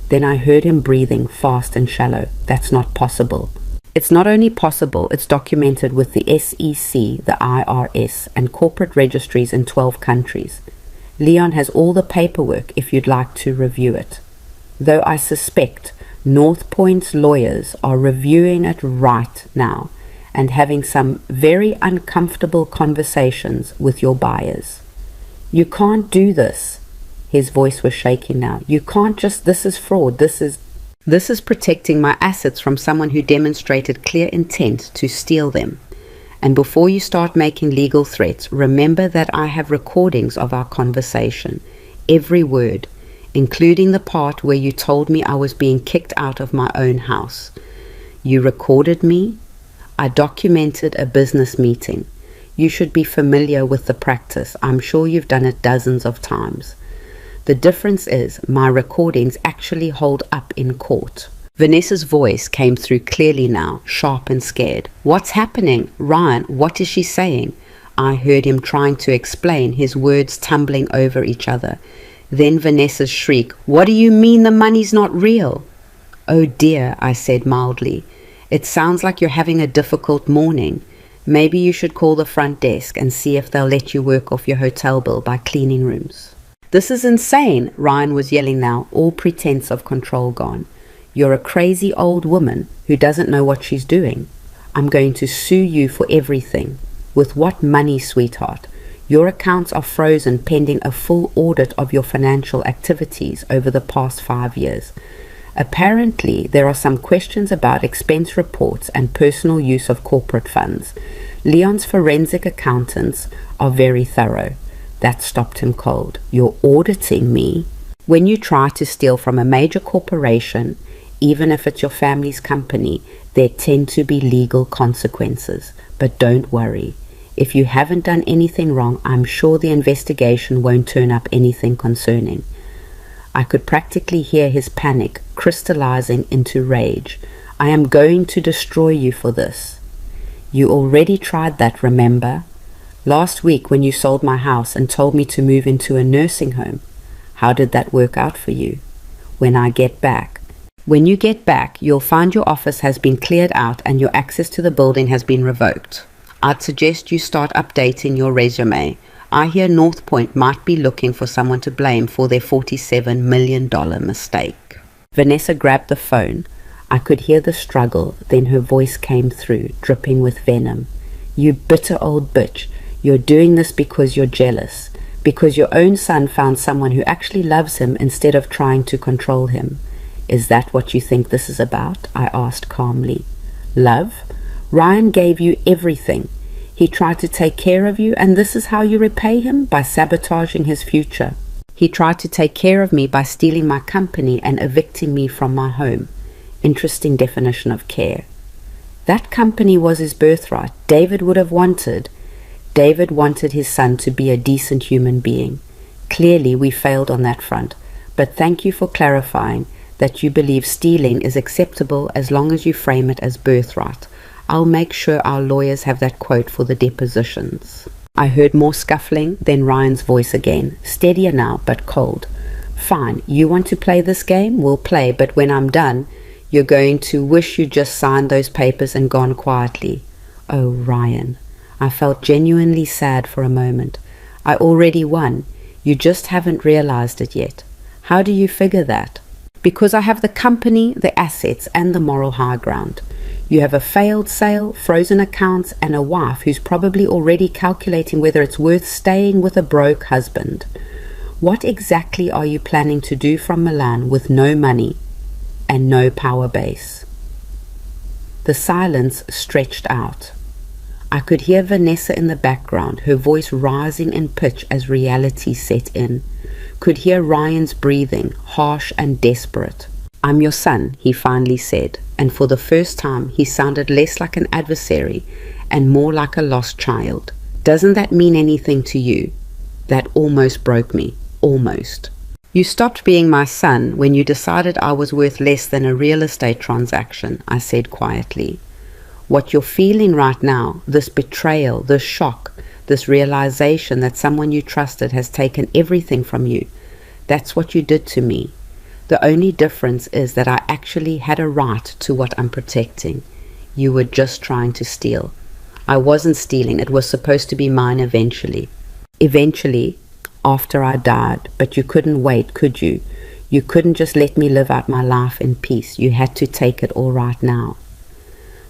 Then I heard him breathing fast and shallow. That's not possible. It's not only possible, it's documented with the SEC, the IRS, and corporate registries in 12 countries. Leon has all the paperwork if you'd like to review it. Though I suspect North Point's lawyers are reviewing it right now and having some very uncomfortable conversations with your buyers. You can't do this. His voice was shaking now. You can't just, this is fraud. This is protecting my assets from someone who demonstrated clear intent to steal them. And before you start making legal threats, remember that I have recordings of our conversation. Every word, including the part where you told me I was being kicked out of my own house. You recorded me. I documented a business meeting. You should be familiar with the practice. I'm sure you've done it dozens of times. The difference is my recordings actually hold up in court. Vanessa's voice came through clearly now, sharp and scared. What's happening? Ryan, what is she saying? I heard him trying to explain, his words tumbling over each other. Then Vanessa's shriek, what do you mean the money's not real? Oh dear, I said mildly. It sounds like you're having a difficult morning. Maybe you should call the front desk and see if they'll let you work off your hotel bill by cleaning rooms. This is insane, Ryan was yelling now, all pretense of control gone. You're a crazy old woman who doesn't know what she's doing. I'm going to sue you for everything. With what money, sweetheart? Your accounts are frozen pending a full audit of your financial activities over the past 5 years. Apparently, there are some questions about expense reports and personal use of corporate funds. Leon's forensic accountants are very thorough. That stopped him cold. You're auditing me? When you try to steal from a major corporation, even if it's your family's company, there tend to be legal consequences. But don't worry. If you haven't done anything wrong, I'm sure the investigation won't turn up anything concerning. I could practically hear his panic crystallizing into rage. I am going to destroy you for this. You already tried that, remember? Last week when you sold my house and told me to move into a nursing home. How did that work out for you? When you get back, you'll find your office has been cleared out and your access to the building has been revoked. I'd suggest you start updating your resume. I hear North Point might be looking for someone to blame for their $47 million mistake. Vanessa grabbed the phone. I could hear the struggle, then her voice came through, dripping with venom. You bitter old bitch. You're doing this because you're jealous. Because your own son found someone who actually loves him instead of trying to control him. Is that what you think this is about? I asked calmly. Love? Ryan gave you everything. He tried to take care of you, and this is how you repay him? By sabotaging his future. He tried to take care of me by stealing my company and evicting me from my home. Interesting definition of care. That company was his birthright. David wanted his son to be a decent human being. Clearly, we failed on that front, but thank you for clarifying that you believe stealing is acceptable as long as you frame it as birthright. I'll make sure our lawyers have that quote for the depositions. I heard more scuffling, then Ryan's voice again, steadier now, but cold. Fine, you want to play this game? We'll play, but when I'm done, you're going to wish you just signed those papers and gone quietly. Oh, Ryan. I felt genuinely sad for a moment. I already won. You just haven't realized it yet. How do you figure that? Because I have the company, the assets, and the moral high ground. You have a failed sale, frozen accounts, and a wife who's probably already calculating whether it's worth staying with a broke husband. What exactly are you planning to do from Milan with no money and no power base? The silence stretched out. I could hear Vanessa in the background, her voice rising in pitch as reality set in. Could hear Ryan's breathing, harsh and desperate. I'm your son, he finally said, and for the first time he sounded less like an adversary and more like a lost child. Doesn't that mean anything to you? That almost broke me. Almost. You stopped being my son when you decided I was worth less than a real estate transaction, I said quietly. What you're feeling right now, this betrayal, this shock, this realization that someone you trusted has taken everything from you, that's what you did to me. The only difference is that I actually had a right to what I'm protecting. You were just trying to steal. I wasn't stealing. It was supposed to be mine eventually. Eventually, after I died, but you couldn't wait, could you? You couldn't just let me live out my life in peace. You had to take it all right now.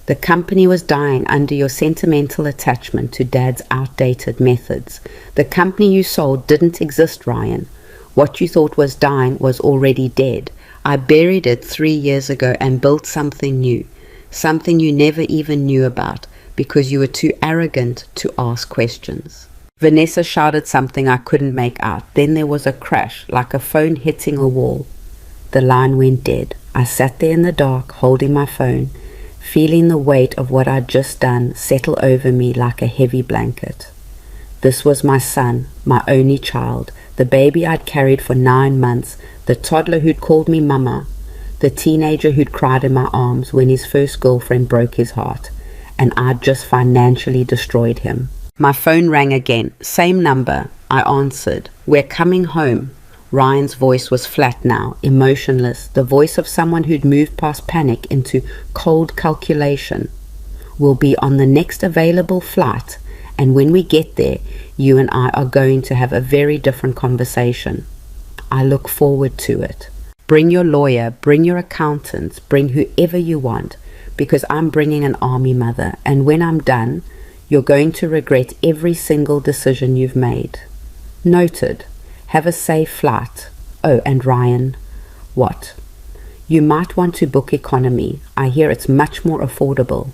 The company was dying under your sentimental attachment to Dad's outdated methods. The company you sold didn't exist, Ryan. What you thought was dying was already dead. I buried it 3 years ago and built something new, something you never even knew about because you were too arrogant to ask questions. Vanessa shouted something I couldn't make out. Then there was a crash, like a phone hitting a wall. The line went dead. I sat there in the dark, holding my phone, feeling the weight of what I'd just done settle over me like a heavy blanket. This was my son, my only child, the baby I'd carried for 9 months, the toddler who'd called me mama, the teenager who'd cried in my arms when his first girlfriend broke his heart, and I'd just financially destroyed him. My phone rang again. Same number. I answered. We're coming home. Ryan's voice was flat now, emotionless, the voice of someone who'd moved past panic into cold calculation. We'll be on the next available flight, and when we get there, you and I are going to have a very different conversation. I look forward to it. Bring your lawyer, bring your accountants, bring whoever you want, because I'm bringing an army mother, and when I'm done, you're going to regret every single decision you've made. Noted. Have a safe flight. Oh, and Ryan, what? You might want to book economy. I hear it's much more affordable.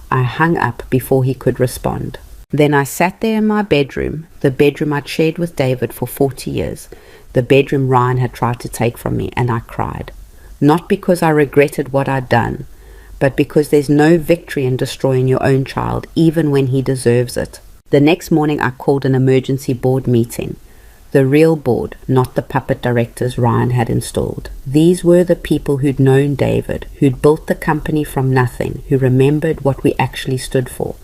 I hung up before he could respond. Then I sat there in my bedroom, the bedroom I'd shared with David for 40 years, the bedroom Ryan had tried to take from me, and I cried. Not because I regretted what I'd done, but because there's no victory in destroying your own child, even when he deserves it. The next morning I called an emergency board meeting. The real board, not the puppet directors Ryan had installed. These were the people who'd known David, who'd built the company from nothing, who remembered what we actually stood for.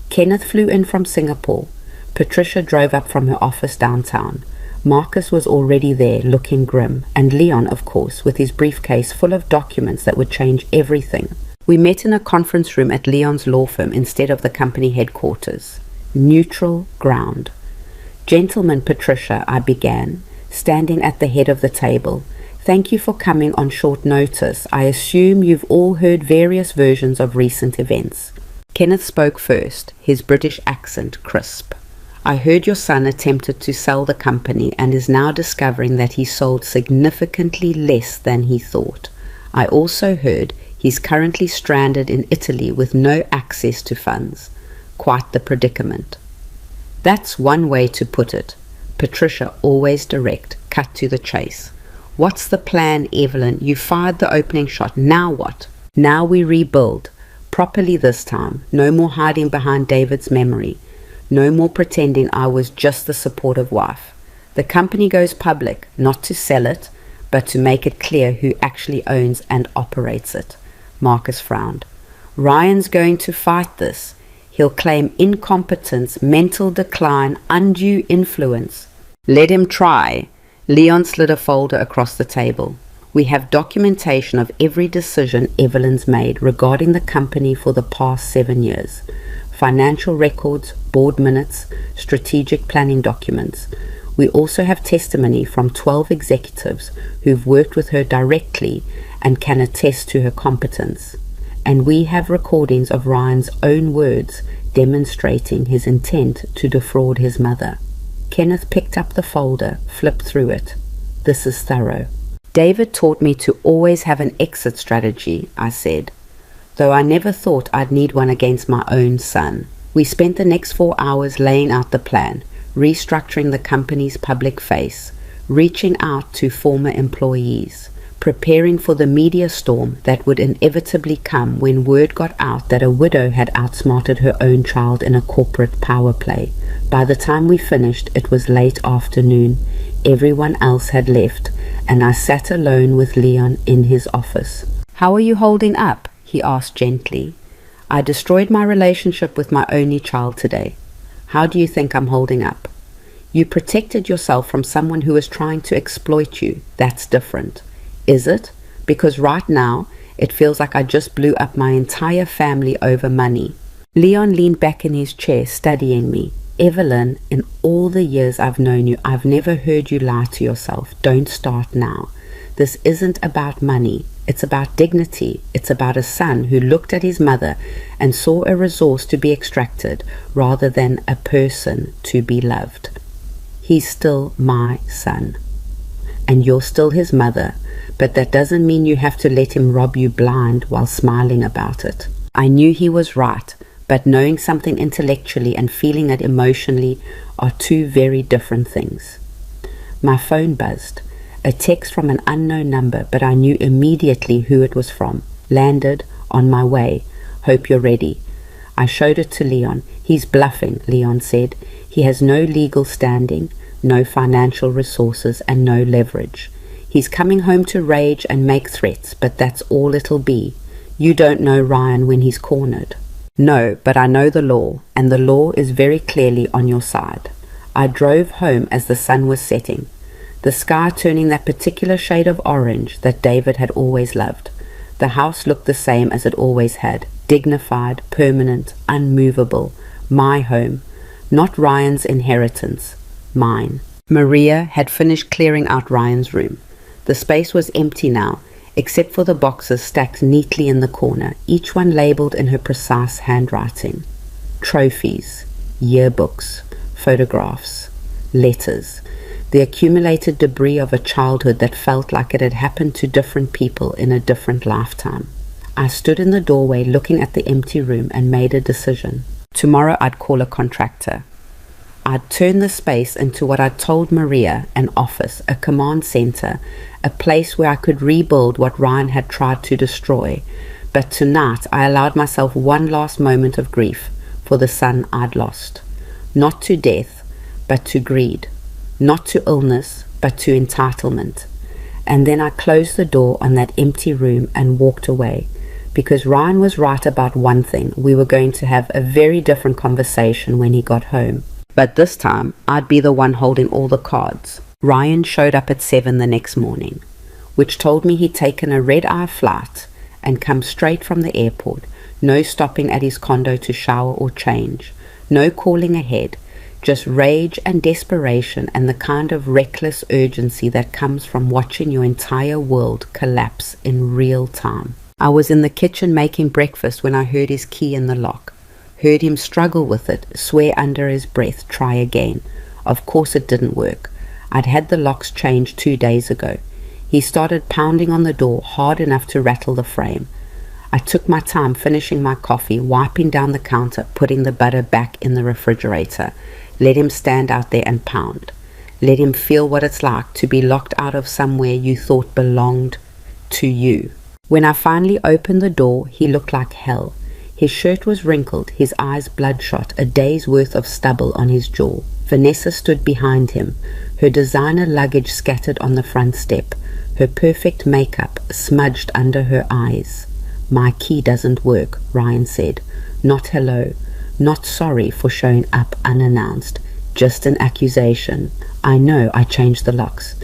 Kenneth flew in from Singapore. Patricia drove up from her office downtown. Marcus was already there, looking grim, and Leon, of course, with his briefcase full of documents that would change everything. We met in a conference room at Leon's law firm instead of the company headquarters. Neutral ground. "Gentlemen, Patricia," I began, standing at the head of the table. "Thank you for coming on short notice. I assume you've all heard various versions of recent events." Kenneth spoke first, his British accent crisp. "I heard your son attempted to sell the company and is now discovering that he sold significantly less than he thought. I also heard he's currently stranded in Italy with no access to funds. Quite the predicament." "That's one way to put it." Patricia, always direct, cut to the chase. "What's the plan, Evelyn? You fired the opening shot. Now what?" "Now we rebuild. Properly this time. No more hiding behind David's memory. No more pretending I was just the supportive wife. The company goes public, not to sell it, but to make it clear who actually owns and operates it." Marcus frowned. "Ryan's going to fight this. He'll claim incompetence, mental decline, undue influence." "Let him try." Leon slid a folder across the table. "We have documentation of every decision Evelyn's made regarding the company for the past 7 years. Financial records, board minutes, strategic planning documents. We also have testimony from 12 executives who've worked with her directly and can attest to her competence. And we have recordings of Ryan's own words demonstrating his intent to defraud his mother." Kenneth picked up the folder, flipped through it. "This is thorough." "David taught me to always have an exit strategy," I said, "though I never thought I'd need one against my own son." We spent the next 4 hours laying out the plan, restructuring the company's public face, reaching out to former employees, preparing for the media storm that would inevitably come when word got out that a widow had outsmarted her own child in a corporate power play. By the time we finished, it was late afternoon. Everyone else had left, and I sat alone with Leon in his office. "How are you holding up?" he asked gently. "I destroyed my relationship with my only child today. How do you think I'm holding up?" "You protected yourself from someone who was trying to exploit you. That's different." "Is it? Because right now, it feels like I just blew up my entire family over money." Leon leaned back in his chair, studying me. "Evelyn, in all the years I've known you, I've never heard you lie to yourself. Don't start now. This isn't about money. It's about dignity. It's about a son who looked at his mother and saw a resource to be extracted rather than a person to be loved. He's still my son. And you're still his mother, but that doesn't mean you have to let him rob you blind while smiling about it." I knew he was right, but knowing something intellectually and feeling it emotionally are two very different things. My phone buzzed. A text from an unknown number, but I knew immediately who it was from. "Landed, on my way. Hope you're ready." I showed it to Leon. "He's bluffing," Leon said. "He has no legal standing, no financial resources, and no leverage. He's coming home to rage and make threats, but that's all it'll be. You don't know Ryan when he's cornered." "No, but I know the law, and the law is very clearly on your side." I drove home as the sun was setting, the sky turning that particular shade of orange that David had always loved. The house looked the same as it always had, dignified, permanent, unmovable. My home, not Ryan's inheritance, mine. Maria had finished clearing out Ryan's room. The space was empty now, except for the boxes stacked neatly in the corner, each one labeled in her precise handwriting. Trophies, yearbooks, photographs, letters, the accumulated debris of a childhood that felt like it had happened to different people in a different lifetime. I stood in the doorway looking at the empty room and made a decision. Tomorrow I'd call a contractor. I'd turn the space into what I'd told Maria, an office, a command center, a place where I could rebuild what Ryan had tried to destroy. But tonight I allowed myself one last moment of grief for the son I'd lost. Not to death, but to greed. not to illness, but to entitlement. And then I closed the door on that empty room and walked away, because Ryan was right about one thing: we were going to have a very different conversation when he got home. But this time, I'd be the one holding all the cards. Ryan showed up at 7 the next morning, which told me he'd taken a red-eye flight and come straight from the airport. No stopping at his condo to shower or change. No calling ahead. Just rage and desperation, and the kind of reckless urgency that comes from watching your entire world collapse in real time. I was in the kitchen making breakfast when I heard his key in the lock. Heard him struggle with it, swear under his breath, try again. Of course it didn't work. I'd had the locks changed 2 days ago. He started pounding on the door hard enough to rattle the frame. I took my time finishing my coffee, wiping down the counter, putting the butter back in the refrigerator. Let him stand out there and pound. Let him feel what it's like to be locked out of somewhere you thought belonged to you. When I finally opened the door, he looked like hell. His shirt was wrinkled, his eyes bloodshot, a day's worth of stubble on his jaw. Vanessa stood behind him, her designer luggage scattered on the front step, her perfect makeup smudged under her eyes. "My key doesn't work," Ryan said. Not hello, not sorry for showing up unannounced, just an accusation. "I know I changed the locks."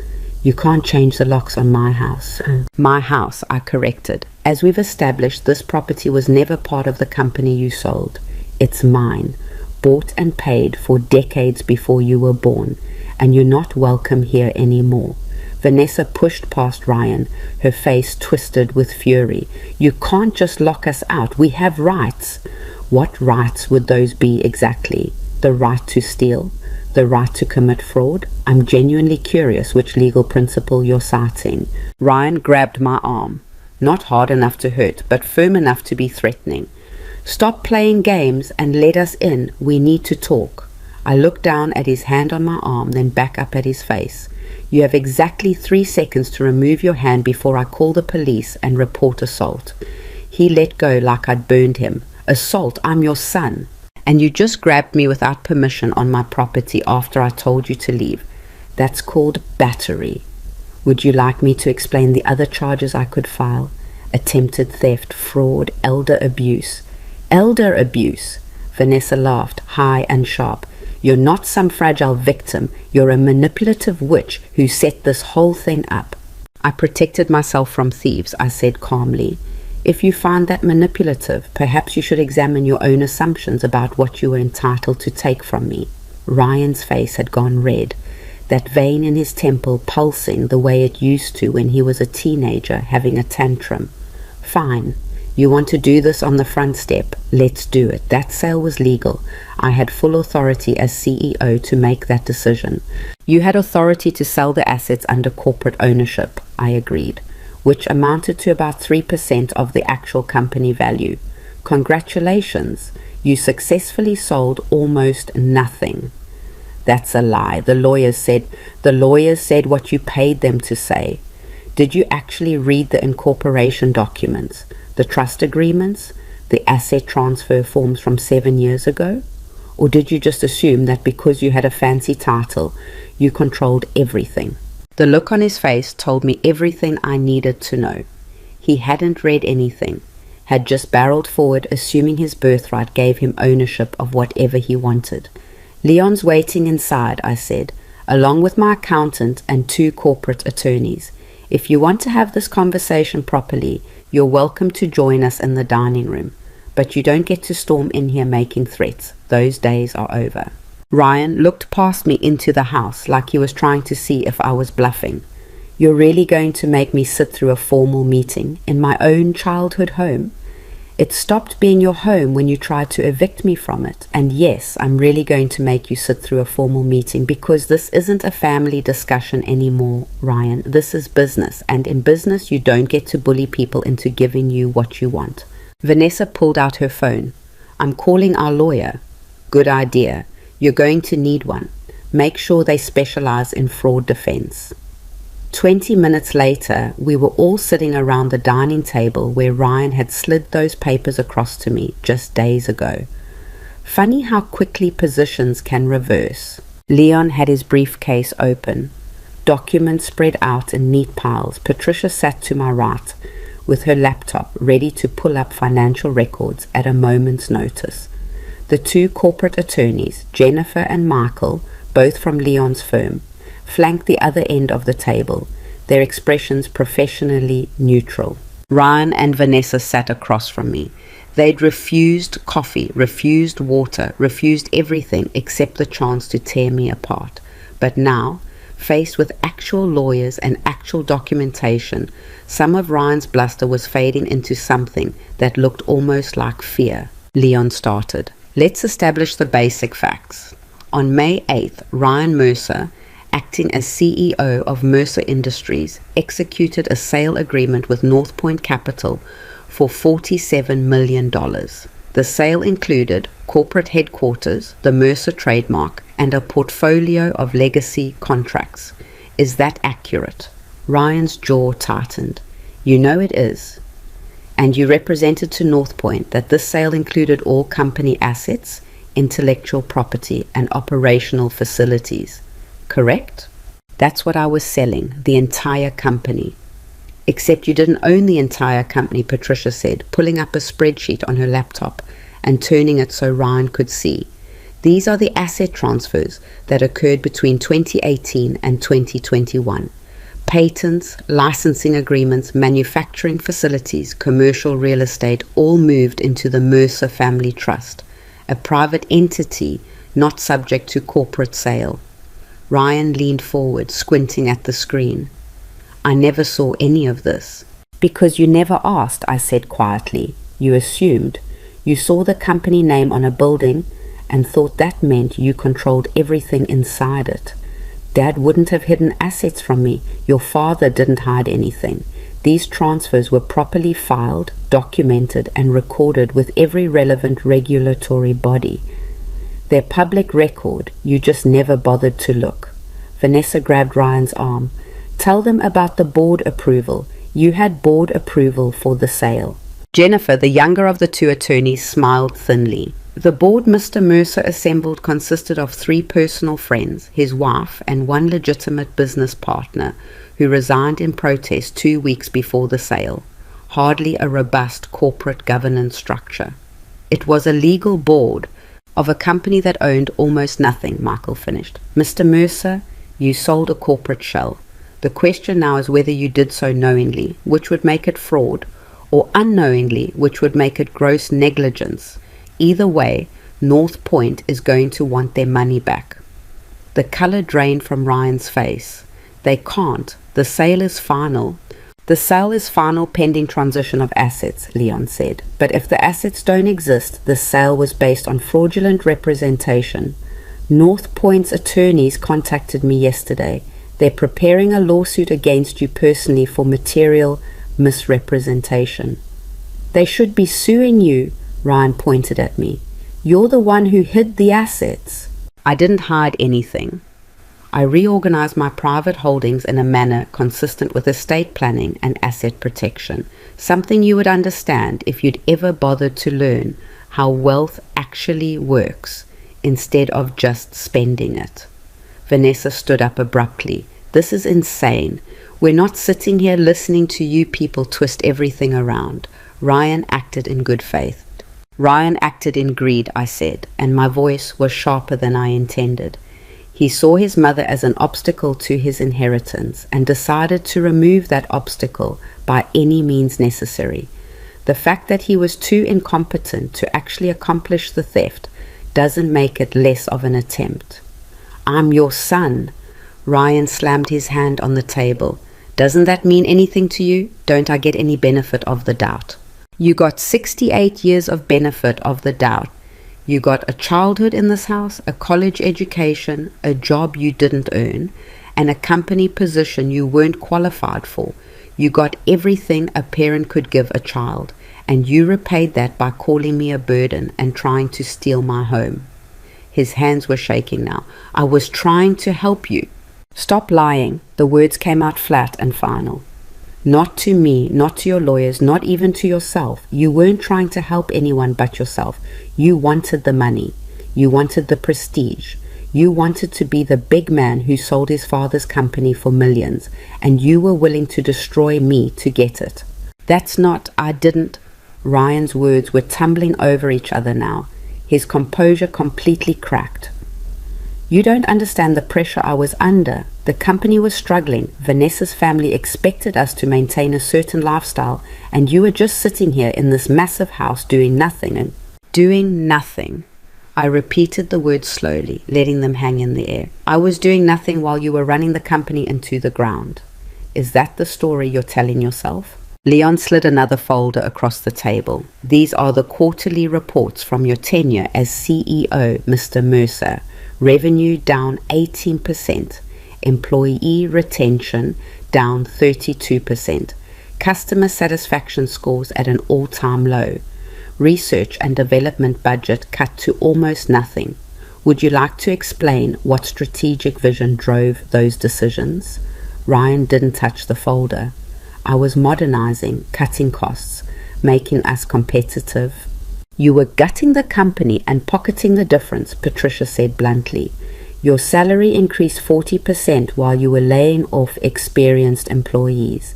"You can't change the locks on my house." "My house," I corrected. "As we've established, this property was never part of the company you sold. It's mine, bought and paid for decades before you were born, and you're not welcome here anymore." Vanessa pushed past Ryan, her face twisted with fury. "You can't just lock us out. We have rights." "What rights would those be exactly? The right to steal? The right to commit fraud? I'm genuinely curious which legal principle you're citing." Ryan grabbed my arm, not hard enough to hurt, but firm enough to be threatening. "Stop playing games and let us in. We need to talk." I looked down at his hand on my arm, then back up at his face. "You have exactly 3 seconds to remove your hand before I call the police and report assault." He let go like I'd burned him. "Assault? I'm your son. And you just grabbed me without permission on my property after I told you to leave. That's called battery. Would you like me to explain the other charges I could file? Attempted theft, fraud, elder abuse." "Elder abuse?" Vanessa laughed, high and sharp. "You're not some fragile victim. You're a manipulative witch who set this whole thing up." "I protected myself from thieves," I said calmly. "If you find that manipulative, perhaps you should examine your own assumptions about what you were entitled to take from me." Ryan's face had gone red, that vein in his temple pulsing the way it used to when he was a teenager having a tantrum. "Fine. You want to do this on the front step? Let's do it." That sale was legal. I had full authority as CEO to make that decision. "You had authority to sell the assets under corporate ownership," I agreed, which amounted to about 3% of the actual company value. "Congratulations, you successfully sold almost nothing." "That's a lie. The lawyers said what you paid them to say." "Did you actually read the incorporation documents, the trust agreements, the asset transfer forms from 7 years ago? Or did you just assume that because you had a fancy title, you controlled everything?" The look on his face told me everything I needed to know. He hadn't read anything, had just barreled forward, assuming his birthright gave him ownership of whatever he wanted. "Leon's waiting inside," I said, "along with my accountant and 2 corporate attorneys. If you want to have this conversation properly, you're welcome to join us in the dining room. But you don't get to storm in here making threats. Those days are over." Ryan looked past me into the house like he was trying to see if I was bluffing. "You're really going to make me sit through a formal meeting in my own childhood home? It stopped being your home when you tried to evict me from it. And yes, I'm really going to make you sit through a formal meeting, because this isn't a family discussion anymore, Ryan. This is business, and in business you don't get to bully people into giving you what you want." Vanessa pulled out her phone. "I'm calling our lawyer." "Good idea. You're going to need one. Make sure they specialize in fraud defense." 20 minutes later, we were all sitting around the dining table where Ryan had slid those papers across to me just days ago. Funny how quickly positions can reverse. Leon had his briefcase open, documents spread out in neat piles. Patricia sat to my right with her laptop ready to pull up financial records at a moment's notice. The two corporate attorneys, Jennifer and Michael, both from Leon's firm, flanked the other end of the table, their expressions professionally neutral. Ryan and Vanessa sat across from me. They'd refused coffee, refused water, refused everything except the chance to tear me apart. But now, faced with actual lawyers and actual documentation, some of Ryan's bluster was fading into something that looked almost like fear. Leon started. Let's establish the basic facts. On May 8th, Ryan Mercer, acting as CEO of Mercer Industries, executed a sale agreement with North Point Capital for $47 million. The sale included corporate headquarters, the Mercer trademark, and a portfolio of legacy contracts. Is that accurate? Ryan's jaw tightened. You know it is. And you represented to North Point that this sale included all company assets, intellectual property, and operational facilities. Correct? That's what I was selling, the entire company. Except you didn't own the entire company, Patricia said, pulling up a spreadsheet on her laptop and turning it so Ryan could see. These are the asset transfers that occurred between 2018 and 2021. Patents, licensing agreements, manufacturing facilities, commercial real estate, all moved into the Mercer Family Trust, a private entity not subject to corporate sale. Ryan leaned forward, squinting at the screen. I never saw any of this. Because you never asked, I said quietly. You assumed. You saw the company name on a building and thought that meant you controlled everything inside it. Dad wouldn't have hidden assets from me. Your father didn't hide anything. These transfers were properly filed, documented, and recorded with every relevant regulatory body. They're public record. You just never bothered to look. Vanessa grabbed Ryan's arm. Tell them about the board approval. You had board approval for the sale. Jennifer, the younger of the two attorneys, smiled thinly. The board Mr. Mercer assembled consisted of 3 personal friends, his wife, and 1 legitimate business partner, who resigned in protest 2 weeks before the sale. Hardly a robust corporate governance structure. It was a legal board of a company that owned almost nothing, Michael finished. Mr. Mercer, you sold a corporate shell. The question now is whether you did so knowingly, which would make it fraud, or unknowingly, which would make it gross negligence. Either way, North Point is going to want their money back. The color drained from Ryan's face. They can't. The sale is final. The sale is final pending transition of assets, Leon said. But if the assets don't exist, the sale was based on fraudulent representation. North Point's attorneys contacted me yesterday. They're preparing a lawsuit against you personally for material misrepresentation. They should be suing you, Ryan pointed at me. You're the one who hid the assets. I didn't hide anything. I reorganized my private holdings in a manner consistent with estate planning and asset protection, something you would understand if you'd ever bothered to learn how wealth actually works instead of just spending it. Vanessa stood up abruptly. This is insane. We're not sitting here listening to you people twist everything around. Ryan acted in good faith. Ryan acted in greed, I said, and my voice was sharper than I intended. He saw his mother as an obstacle to his inheritance and decided to remove that obstacle by any means necessary. The fact that he was too incompetent to actually accomplish the theft doesn't make it less of an attempt. I'm your son. Ryan slammed his hand on the table. Doesn't that mean anything to you? Don't I get any benefit of the doubt? You got 68 years of benefit of the doubt. You got a childhood in this house, a college education, a job you didn't earn, and a company position you weren't qualified for. You got everything a parent could give a child, and you repaid that by calling me a burden and trying to steal my home. His hands were shaking now. I was trying to help you. Stop lying. The words came out flat and final. Not to me, not to your lawyers, not even to yourself. You weren't trying to help anyone but yourself. You wanted the money. You wanted the prestige. You wanted to be the big man who sold his father's company for millions, and you were willing to destroy me to get it. That's not, I didn't. Ryan's words were tumbling over each other now, his composure completely cracked. You don't understand the pressure I was under. The company was struggling. Vanessa's family expected us to maintain a certain lifestyle, and you were just sitting here in this massive house doing nothing. Doing nothing. I repeated the words slowly, letting them hang in the air. I was doing nothing while you were running the company into the ground. Is that the story you're telling yourself? Leon slid another folder across the table. These are the quarterly reports from your tenure as CEO, Mr. Mercer. Revenue down 18%. Employee retention down 32%. Customer satisfaction scores at an all-time low. Research and development budget cut to almost nothing. Would you like to explain what strategic vision drove those decisions? Ryan didn't touch the folder. I was modernizing, cutting costs, making us competitive. You were gutting the company and pocketing the difference, Patricia said bluntly. Your salary increased 40% while you were laying off experienced employees.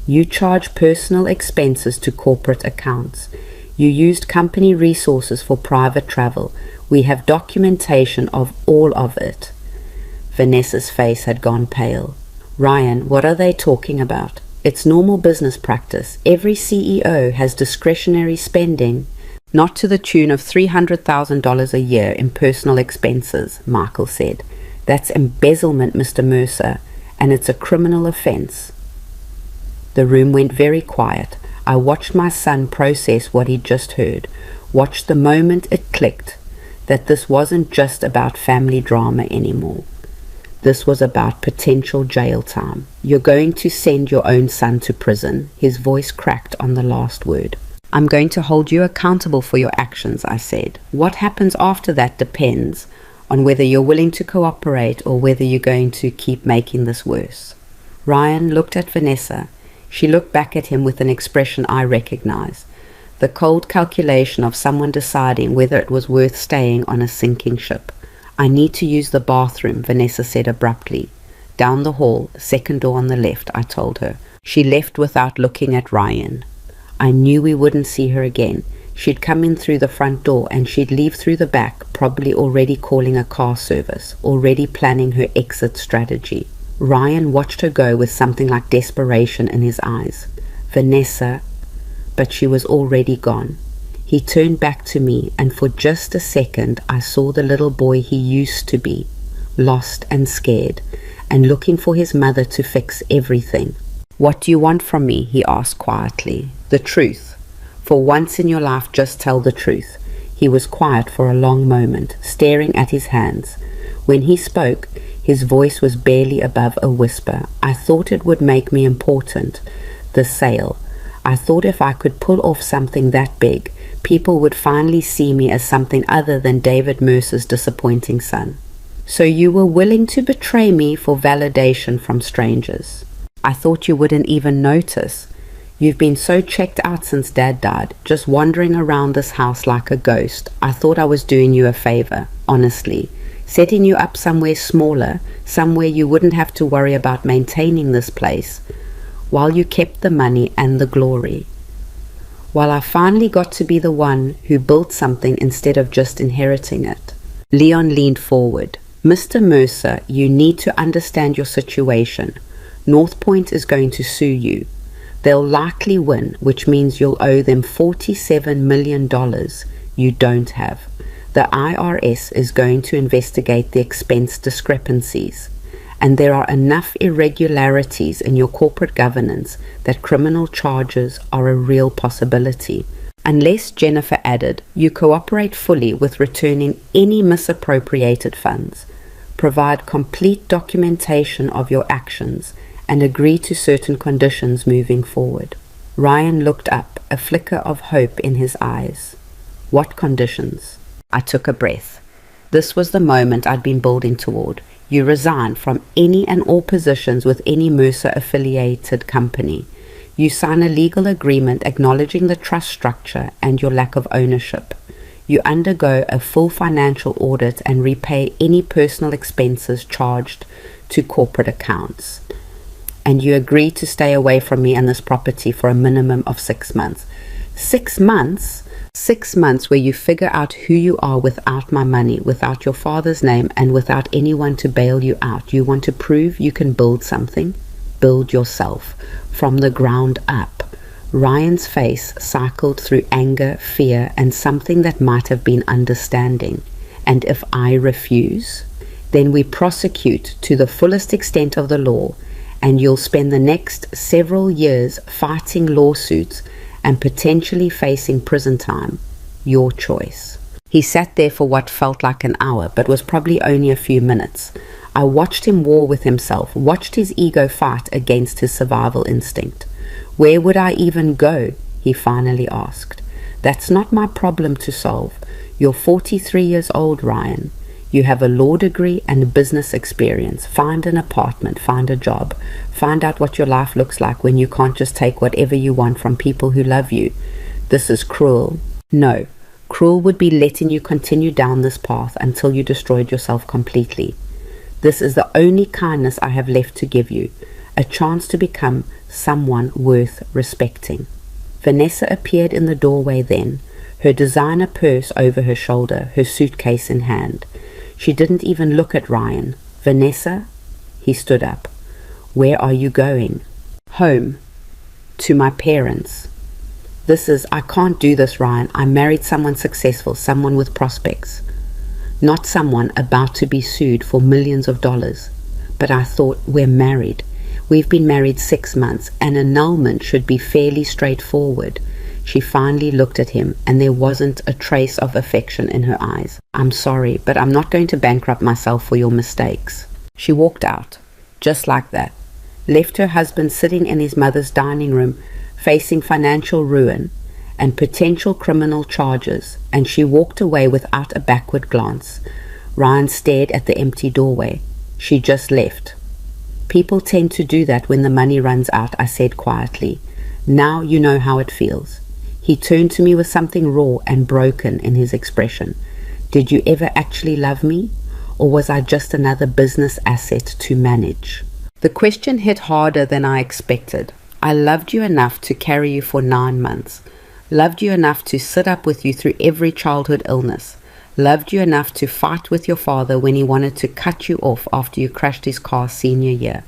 You charged personal expenses to corporate accounts. You used company resources for private travel. We have documentation of all of it. Vanessa's face had gone pale. Ryan, what are they talking about? It's normal business practice. Every CEO has discretionary spending. Not to the tune of $300,000 a year in personal expenses, Michael said. That's embezzlement, Mr. Mercer, and it's a criminal offense. The room went very quiet. I watched my son process what he'd just heard, watched the moment it clicked that this wasn't just about family drama anymore. This was about potential jail time. You're going to send your own son to prison. His voice cracked on the last word. I'm going to hold you accountable for your actions, I said. What happens after that depends on whether you're willing to cooperate or whether you're going to keep making this worse. Ryan looked at Vanessa. She looked back at him with an expression I recognized. The cold calculation of someone deciding whether it was worth staying on a sinking ship. I need to use the bathroom, Vanessa said abruptly. Down the hall, second door on the left, I told her. She left without looking at Ryan. I knew we wouldn't see her again. She'd come in through the front door and she'd leave through the back, probably already calling a car service, already planning her exit strategy. Ryan watched her go with something like desperation in his eyes. Vanessa, but she was already gone. He turned back to me, and for just a second I saw the little boy he used to be, lost and scared, and looking for his mother to fix everything. What do you want from me? He asked quietly. The truth. For once in your life, just tell the truth. He was quiet for a long moment, staring at his hands. When he spoke, his voice was barely above a whisper. I thought it would make me important. The sale. I thought if I could pull off something that big, people would finally see me as something other than David Mercer's disappointing son. So you were willing to betray me for validation from strangers. I thought you wouldn't even notice. You've been so checked out since Dad died, just wandering around this house like a ghost. I thought I was doing you a favor, honestly. Setting you up somewhere smaller, somewhere you wouldn't have to worry about maintaining this place, while you kept the money and the glory. While I finally got to be the one who built something instead of just inheriting it. Leon leaned forward. Mr. Mercer, you need to understand your situation. North Point is going to sue you. They'll likely win, which means you'll owe them $47 million you don't have. The IRS is going to investigate the expense discrepancies, and there are enough irregularities in your corporate governance that criminal charges are a real possibility. Unless, Jennifer added, you cooperate fully with returning any misappropriated funds, provide complete documentation of your actions, and agree to certain conditions moving forward. Ryan looked up, a flicker of hope in his eyes. What conditions? I took a breath. This was the moment I'd been building toward. You resign from any and all positions with any Mercer-affiliated company. You sign a legal agreement acknowledging the trust structure and your lack of ownership. You undergo a full financial audit and repay any personal expenses charged to corporate accounts. And you agree to stay away from me and this property for a minimum of 6 months. 6 months? 6 months where you figure out who you are without my money, without your father's name, and without anyone to bail you out. You want to prove you can build something? Build yourself from the ground up. Ryan's face cycled through anger, fear, and something that might have been understanding. And if I refuse, then we prosecute to the fullest extent of the law, and you'll spend the next several years fighting lawsuits and potentially facing prison time. Your choice. He sat there for what felt like an hour, but was probably only a few minutes. I watched him war with himself, watched his ego fight against his survival instinct. Where would I even go? He finally asked. That's not my problem to solve. You're 43 years old, Ryan. You have a law degree and business experience. Find an apartment, find a job. Find out what your life looks like when you can't just take whatever you want from people who love you. This is cruel. No, cruel would be letting you continue down this path until you destroyed yourself completely. This is the only kindness I have left to give you, a chance to become someone worth respecting. Vanessa appeared in the doorway then, her designer purse over her shoulder, her suitcase in hand. She didn't even look at Ryan. Vanessa? He stood up. Where are you going? Home. To my parents. I can't do this, Ryan. I married someone successful, someone with prospects. Not someone about to be sued for millions of dollars. But I thought, we're married. We've been married 6 months. An annulment should be fairly straightforward. She finally looked at him, and there wasn't a trace of affection in her eyes. I'm sorry, but I'm not going to bankrupt myself for your mistakes. She walked out, just like that, left her husband sitting in his mother's dining room, facing financial ruin and potential criminal charges, and she walked away without a backward glance. Ryan stared at the empty doorway. She just left. People tend to do that when the money runs out, I said quietly. Now you know how it feels. He turned to me with something raw and broken in his expression. Did you ever actually love me? Or was I just another business asset to manage? The question hit harder than I expected. I loved you enough to carry you for 9 months. Loved you enough to sit up with you through every childhood illness. Loved you enough to fight with your father when he wanted to cut you off after you crashed his car senior year.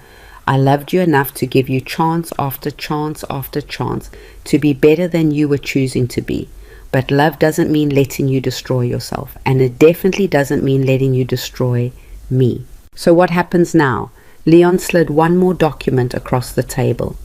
I loved you enough to give you chance after chance after chance to be better than you were choosing to be. But love doesn't mean letting you destroy yourself, and it definitely doesn't mean letting you destroy me. So what happens now? Leon slid one more document across the table.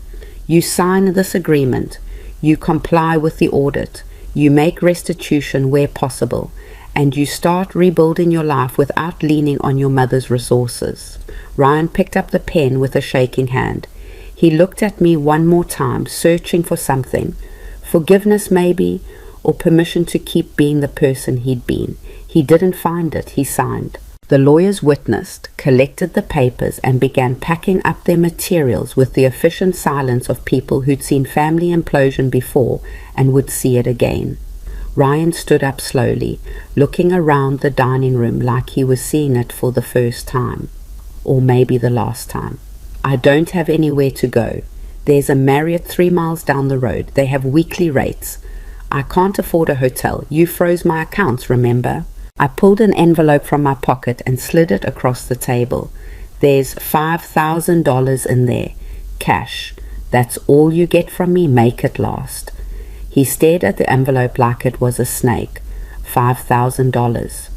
You sign this agreement. You comply with the audit. You make restitution where possible. And you start rebuilding your life without leaning on your mother's resources. Ryan picked up the pen with a shaking hand. He looked at me one more time, searching for something. Forgiveness maybe, or permission to keep being the person he'd been. He didn't find it. He signed. The lawyers witnessed, collected the papers, and began packing up their materials with the efficient silence of people who'd seen family implosion before and would see it again. Ryan stood up slowly, looking around the dining room like he was seeing it for the first time, or maybe the last time. I don't have anywhere to go. There's a Marriott 3 miles down the road. They have weekly rates. I can't afford a hotel. You froze my accounts, remember? I pulled an envelope from my pocket and slid it across the table. There's $5,000 in there. Cash. That's all you get from me. Make it last. He stared at the envelope like it was a snake. $5,000,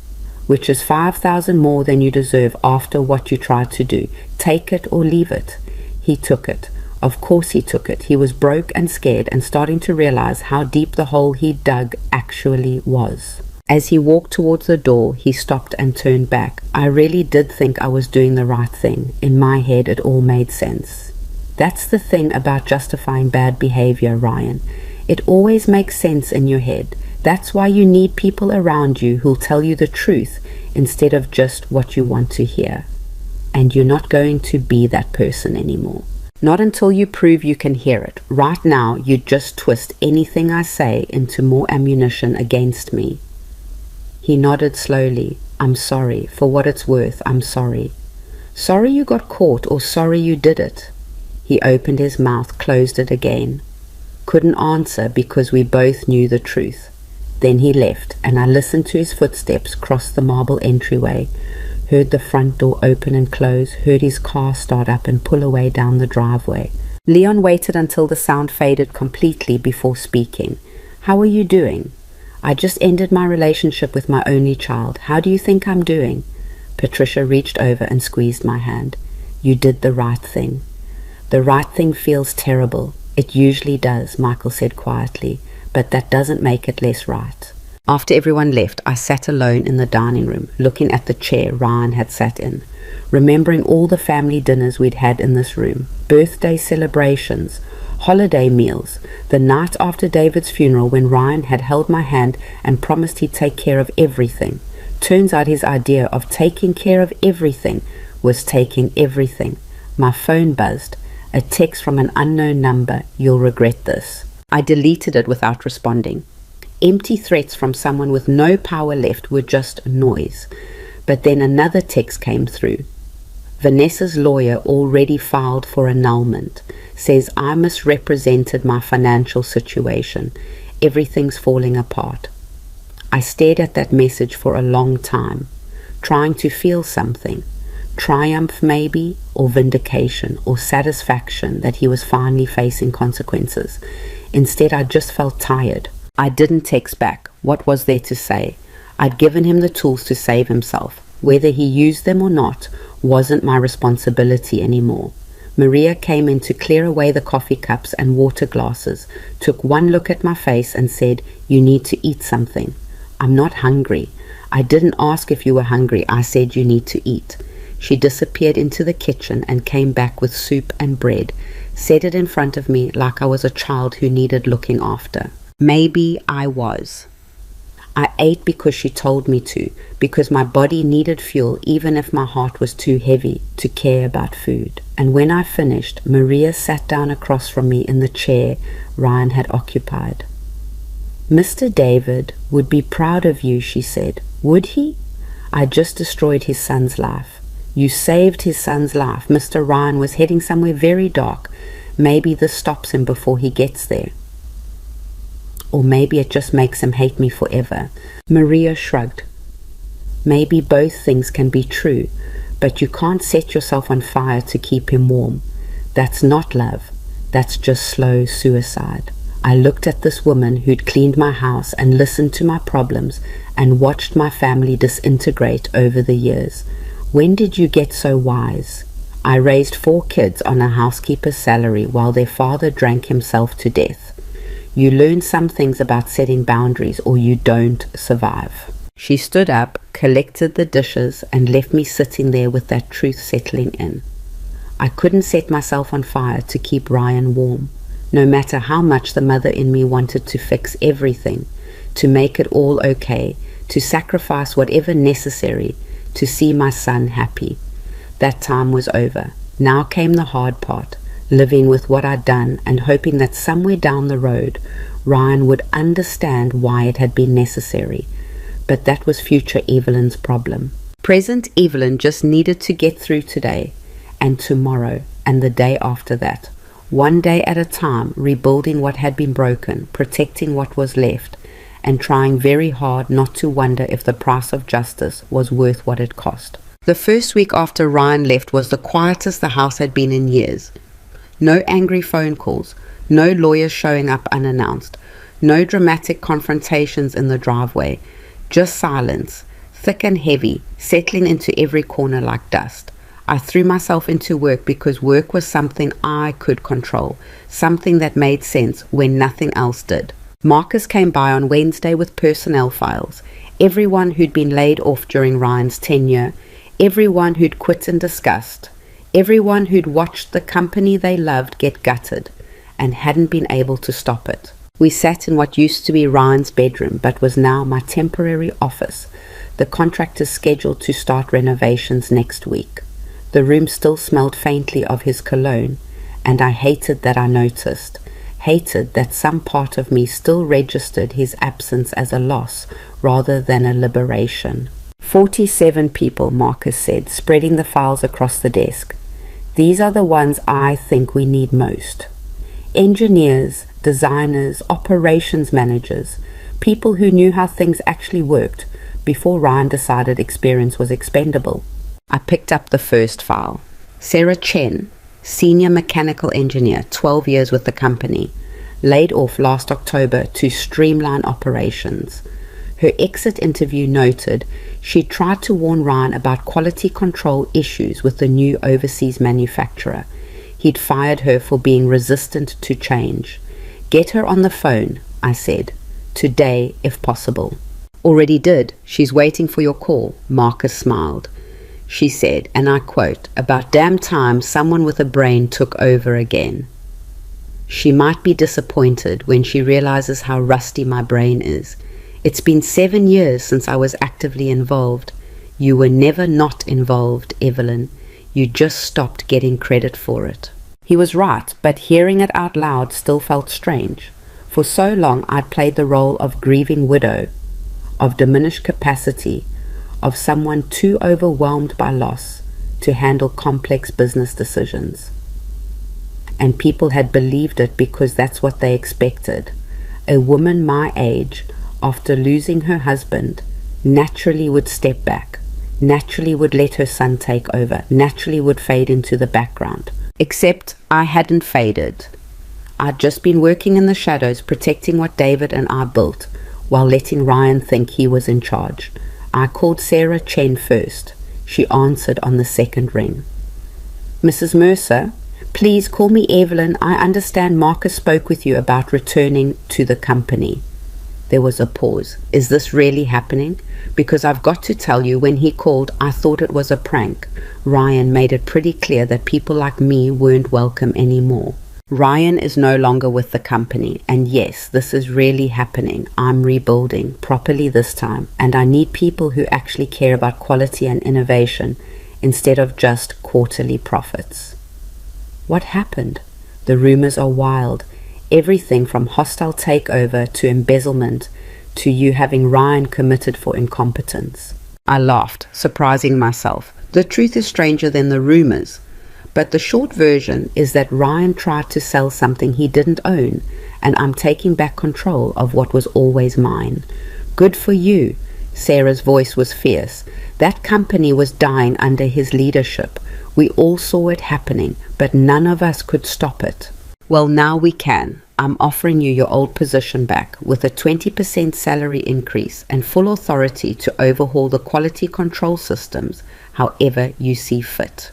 which is $5,000 more than you deserve after what you tried to do. Take it or leave it. He took it. Of course he took it. He was broke and scared and starting to realize how deep the hole he dug actually was. As he walked towards the door, he stopped and turned back. I really did think I was doing the right thing. In my head, it all made sense. That's the thing about justifying bad behavior, Ryan. It always makes sense in your head. That's why you need people around you who'll tell you the truth instead of just what you want to hear. And you're not going to be that person anymore. Not until you prove you can hear it. Right now, you just twist anything I say into more ammunition against me. He nodded slowly. I'm sorry. For what it's worth, I'm sorry. Sorry you got caught, or sorry you did it? He opened his mouth, closed it again. Couldn't answer because we both knew the truth. Then he left, and I listened to his footsteps cross the marble entryway, heard the front door open and close, heard his car start up and pull away down the driveway. Leon waited until the sound faded completely before speaking. How are you doing? I just ended my relationship with my only child. How do you think I'm doing? Patricia reached over and squeezed my hand. You did the right thing. The right thing feels terrible. It usually does, Michael said quietly, but that doesn't make it less right. After everyone left, I sat alone in the dining room, looking at the chair Ryan had sat in, remembering all the family dinners we'd had in this room, birthday celebrations, holiday meals, the night after David's funeral when Ryan had held my hand and promised he'd take care of everything. Turns out his idea of taking care of everything was taking everything. My phone buzzed. A text from an unknown number. You'll regret this. I deleted it without responding. Empty threats from someone with no power left were just noise. But then another text came through. Vanessa's lawyer already filed for annulment. Says I misrepresented my financial situation. Everything's falling apart. I stared at that message for a long time, trying to feel something. Triumph maybe, or vindication, or satisfaction that he was finally facing consequences. Instead, I just felt tired. I didn't text back. What was there to say? I'd given him the tools to save himself. Whether he used them or not wasn't my responsibility anymore. Maria came in to clear away the coffee cups and water glasses, took one look at my face and said, "You need to eat something." "I'm not hungry." "I didn't ask if you were hungry. I said you need to eat." She disappeared into the kitchen and came back with soup and bread, set it in front of me like I was a child who needed looking after. Maybe I was. I ate because she told me to, because my body needed fuel even if my heart was too heavy to care about food. And when I finished, Maria sat down across from me in the chair Ryan had occupied. "Mr. David would be proud of you," she said. "Would he? I just destroyed his son's life." "You saved his son's life. Mr. Ryan was heading somewhere very dark. Maybe this stops him before he gets there. Or maybe it just makes him hate me forever." Maria shrugged. "Maybe both things can be true, but you can't set yourself on fire to keep him warm. That's not love. That's just slow suicide." I looked at this woman who'd cleaned my house and listened to my problems and watched my family disintegrate over the years. When did you get so wise? I raised 4 kids on a housekeeper's salary while their father drank himself to death. You learn some things about setting boundaries or you don't survive. She stood up, collected the dishes, and left me sitting there with that truth settling in. I couldn't set myself on fire to keep Ryan warm, no matter how much the mother in me wanted to fix everything, to make it all okay, to sacrifice whatever necessary to see my son happy. That time was over. Now came the hard part, living with what I'd done and hoping that somewhere down the road Ryan would understand why it had been necessary. But that was future Evelyn's problem. Present Evelyn just needed to get through today and tomorrow and the day after that. One day at a time, rebuilding what had been broken, protecting what was left, and trying very hard not to wonder if the price of justice was worth what it cost. The first week after Ryan left was the quietest the house had been in years. No angry phone calls, no lawyers showing up unannounced, no dramatic confrontations in the driveway, just silence, thick and heavy, settling into every corner like dust. I threw myself into work because work was something I could control, something that made sense when nothing else did. Marcus came by on Wednesday with personnel files, everyone who'd been laid off during Ryan's tenure, everyone who'd quit in disgust, everyone who'd watched the company they loved get gutted and hadn't been able to stop it. We sat in what used to be Ryan's bedroom but was now my temporary office. The contractor's scheduled to start renovations next week. The room still smelled faintly of his cologne, and I hated that I noticed. hated that some part of me still registered his absence as a loss rather than a liberation. 47 people, Marcus said, spreading the files across the desk. These are the ones I think we need most. Engineers, designers, operations managers, people who knew how things actually worked before Ryan decided experience was expendable. I picked up the first file. Sarah Chen, senior mechanical engineer, 12 years with the company, laid off last October to streamline operations. Her exit interview noted she tried to warn Ryan about quality control issues with the new overseas manufacturer. He'd fired her for being resistant to change. Get her on the phone, I said. Today, if possible. Already did. She's waiting for your call. Marcus smiled. She said, and I quote, "About damn time someone with a brain took over again." She might be disappointed when she realizes how rusty my brain is. It's been 7 years since I was actively involved. You were never not involved, Evelyn. You just stopped getting credit for it. He was right, but hearing it out loud still felt strange. For so long I'd played the role of grieving widow, of diminished capacity, of someone too overwhelmed by loss to handle complex business decisions. And people had believed it because that's what they expected. A woman my age, after losing her husband, naturally would step back, naturally would let her son take over, naturally would fade into the background. Except I hadn't faded. I'd just been working in the shadows, protecting what David and I built, while letting Ryan think he was in charge. I called Sarah Chen first. She answered on the second ring. "Mrs. Mercer, please call me Evelyn. I understand Marcus spoke with you about returning to the company." There was a pause. Is this really happening? Because I've got to tell you, when he called, I thought it was a prank. Ryan made it pretty clear that people like me weren't welcome anymore. Ryan is no longer with the company, and yes, this is really happening. I'm rebuilding, properly this time, and I need people who actually care about quality and innovation instead of just quarterly profits. What happened? The rumors are wild. Everything from hostile takeover to embezzlement to you having Ryan committed for incompetence. I laughed, surprising myself. The truth is stranger than the rumors. But the short version is that Ryan tried to sell something he didn't own, and I'm taking back control of what was always mine. Good for you. Sarah's voice was fierce. That company was dying under his leadership. We all saw it happening, but none of us could stop it. Well, now we can. I'm offering you your old position back with a 20% salary increase and full authority to overhaul the quality control systems however you see fit.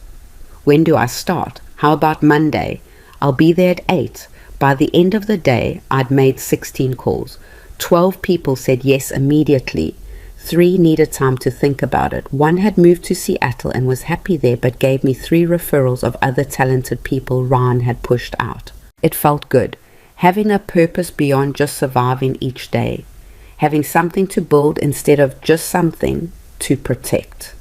When do I start? How about Monday? I'll be there at 8. By the end of the day, I'd made 16 calls. 12 people said yes immediately. 3 needed time to think about it. 1 had moved to Seattle and was happy there, but gave me 3 referrals of other talented people Ryan had pushed out. It felt good, having a purpose beyond just surviving each day, having something to build instead of just something to protect.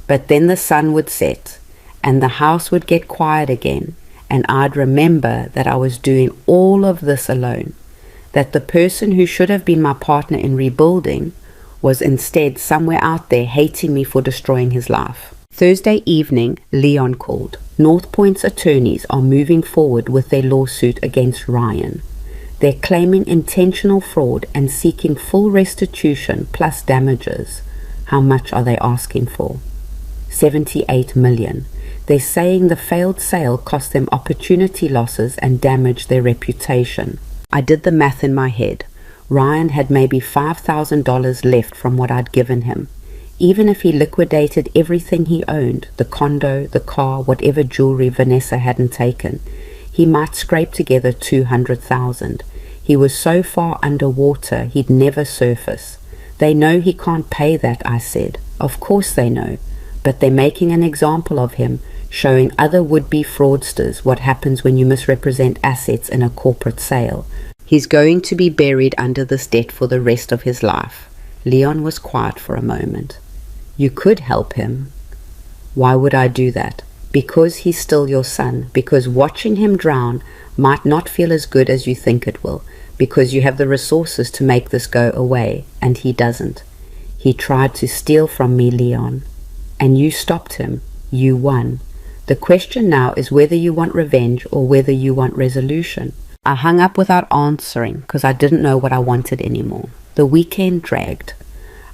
But then the sun would set, and the house would get quiet again, and I'd remember that I was doing all of this alone, that the person who should have been my partner in rebuilding was instead somewhere out there hating me for destroying his life. Thursday evening, Leon called. North Point's attorneys are moving forward with their lawsuit against Ryan. They're claiming intentional fraud and seeking full restitution plus damages. How much are they asking for? $78 million. They're saying the failed sale cost them opportunity losses and damaged their reputation. I did the math in my head. Ryan had maybe $5,000 left from what I'd given him. Even if he liquidated everything he owned, the condo, the car, whatever jewelry Vanessa hadn't taken, he might scrape together $200,000. He was so far underwater he'd never surface. They know he can't pay that, I said. Of course they know, but they're making an example of him, showing other would-be fraudsters what happens when you misrepresent assets in a corporate sale. He's going to be buried under this debt for the rest of his life. Leon was quiet for a moment. You could help him. Why would I do that? because he's still your son, because watching him drown might not feel as good as you think it will, because you have the resources to make this go away, and he doesn't. He tried to steal from me, Leon, and you stopped him. You won. The question now is whether you want revenge or whether you want resolution. I hung up without answering because I didn't know what I wanted anymore. The weekend dragged.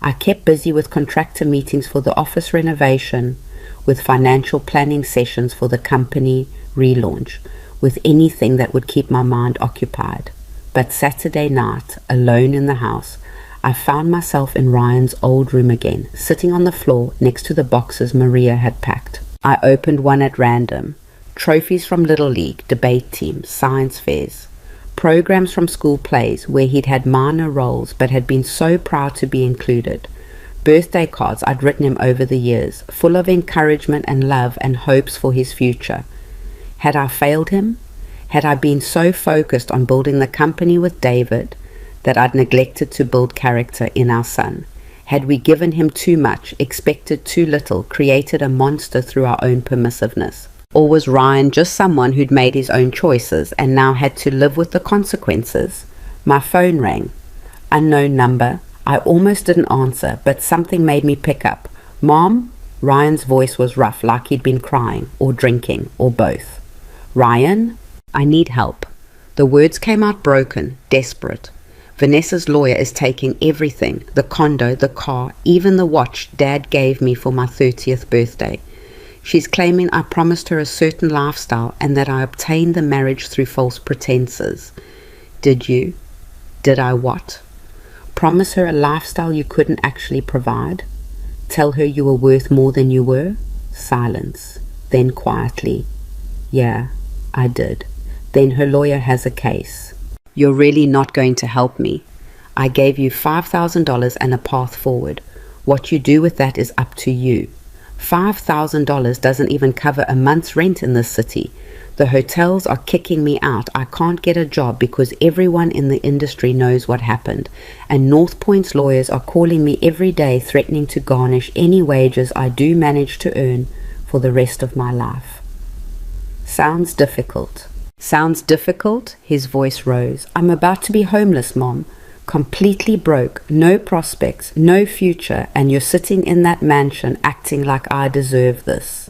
I kept busy with contractor meetings for the office renovation, with financial planning sessions for the company relaunch, with anything that would keep my mind occupied. But Saturday night, alone in the house, I found myself in Ryan's old room again, sitting on the floor next to the boxes Maria had packed. I opened one at random. Trophies from Little League, debate teams, science fairs, programs from school plays where he'd had minor roles but had been so proud to be included. Birthday cards I'd written him over the years, full of encouragement and love and hopes for his future. Had I failed him? Had I been so focused on building the company with David that I'd neglected to build character in our son? Had we given him too much, expected too little, created a monster through our own permissiveness? Or was Ryan just someone who'd made his own choices and now had to live with the consequences? My phone rang. Unknown number. I almost didn't answer, but something made me pick up. Mom? Ryan's voice was rough, like he'd been crying, or drinking, or both. Ryan? I need help. The words came out broken, desperate. Vanessa's lawyer is taking everything, the condo, the car, even the watch Dad gave me for my 30th birthday. She's claiming I promised her a certain lifestyle and that I obtained the marriage through false pretenses. Did you? Did I what? Promise her a lifestyle you couldn't actually provide? Tell her you were worth more than you were? Silence. Then quietly. Yeah, I did. Then her lawyer has a case. You're really not going to help me. I gave you $5,000 and a path forward. What you do with that is up to you. $5,000 doesn't even cover a month's rent in this city. The hotels are kicking me out. I can't get a job because everyone in the industry knows what happened. And North Point's lawyers are calling me every day, threatening to garnish any wages I do manage to earn for the rest of my life. Sounds difficult. Sounds difficult? His voice rose. I'm about to be homeless, Mom. Completely broke, no prospects, no future, and you're sitting in that mansion acting like I deserve this.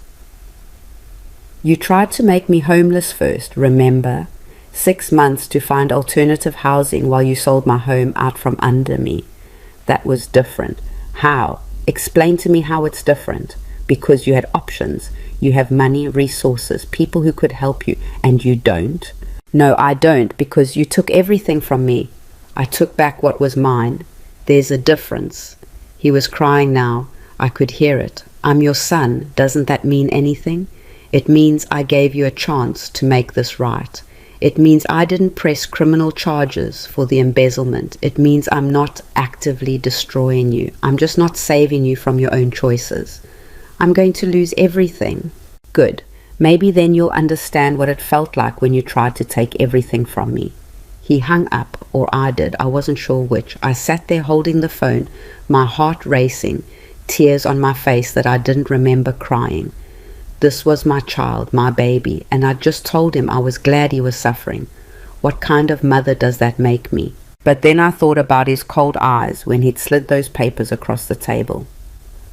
You tried to make me homeless first, remember? 6 months to find alternative housing while you sold my home out from under me. That was different. How? Explain to me how it's different. Because you had options. You have money, resources, people who could help you, and you don't. No, I don't, because you took everything from me. I took back what was mine. There's a difference. He was crying now. I could hear it. I'm your son. Doesn't that mean anything? It means I gave you a chance to make this right. It means I didn't press criminal charges for the embezzlement. It means I'm not actively destroying you. I'm just not saving you from your own choices. I'm going to lose everything. Good. Maybe then you'll understand what it felt like when you tried to take everything from me. He hung up, or I did, I wasn't sure which. I sat there holding the phone, my heart racing, tears on my face that I didn't remember crying. This was my child, my baby, and I just told him I was glad he was suffering. What kind of mother does that make me? But then I thought about his cold eyes when he'd slid those papers across the table.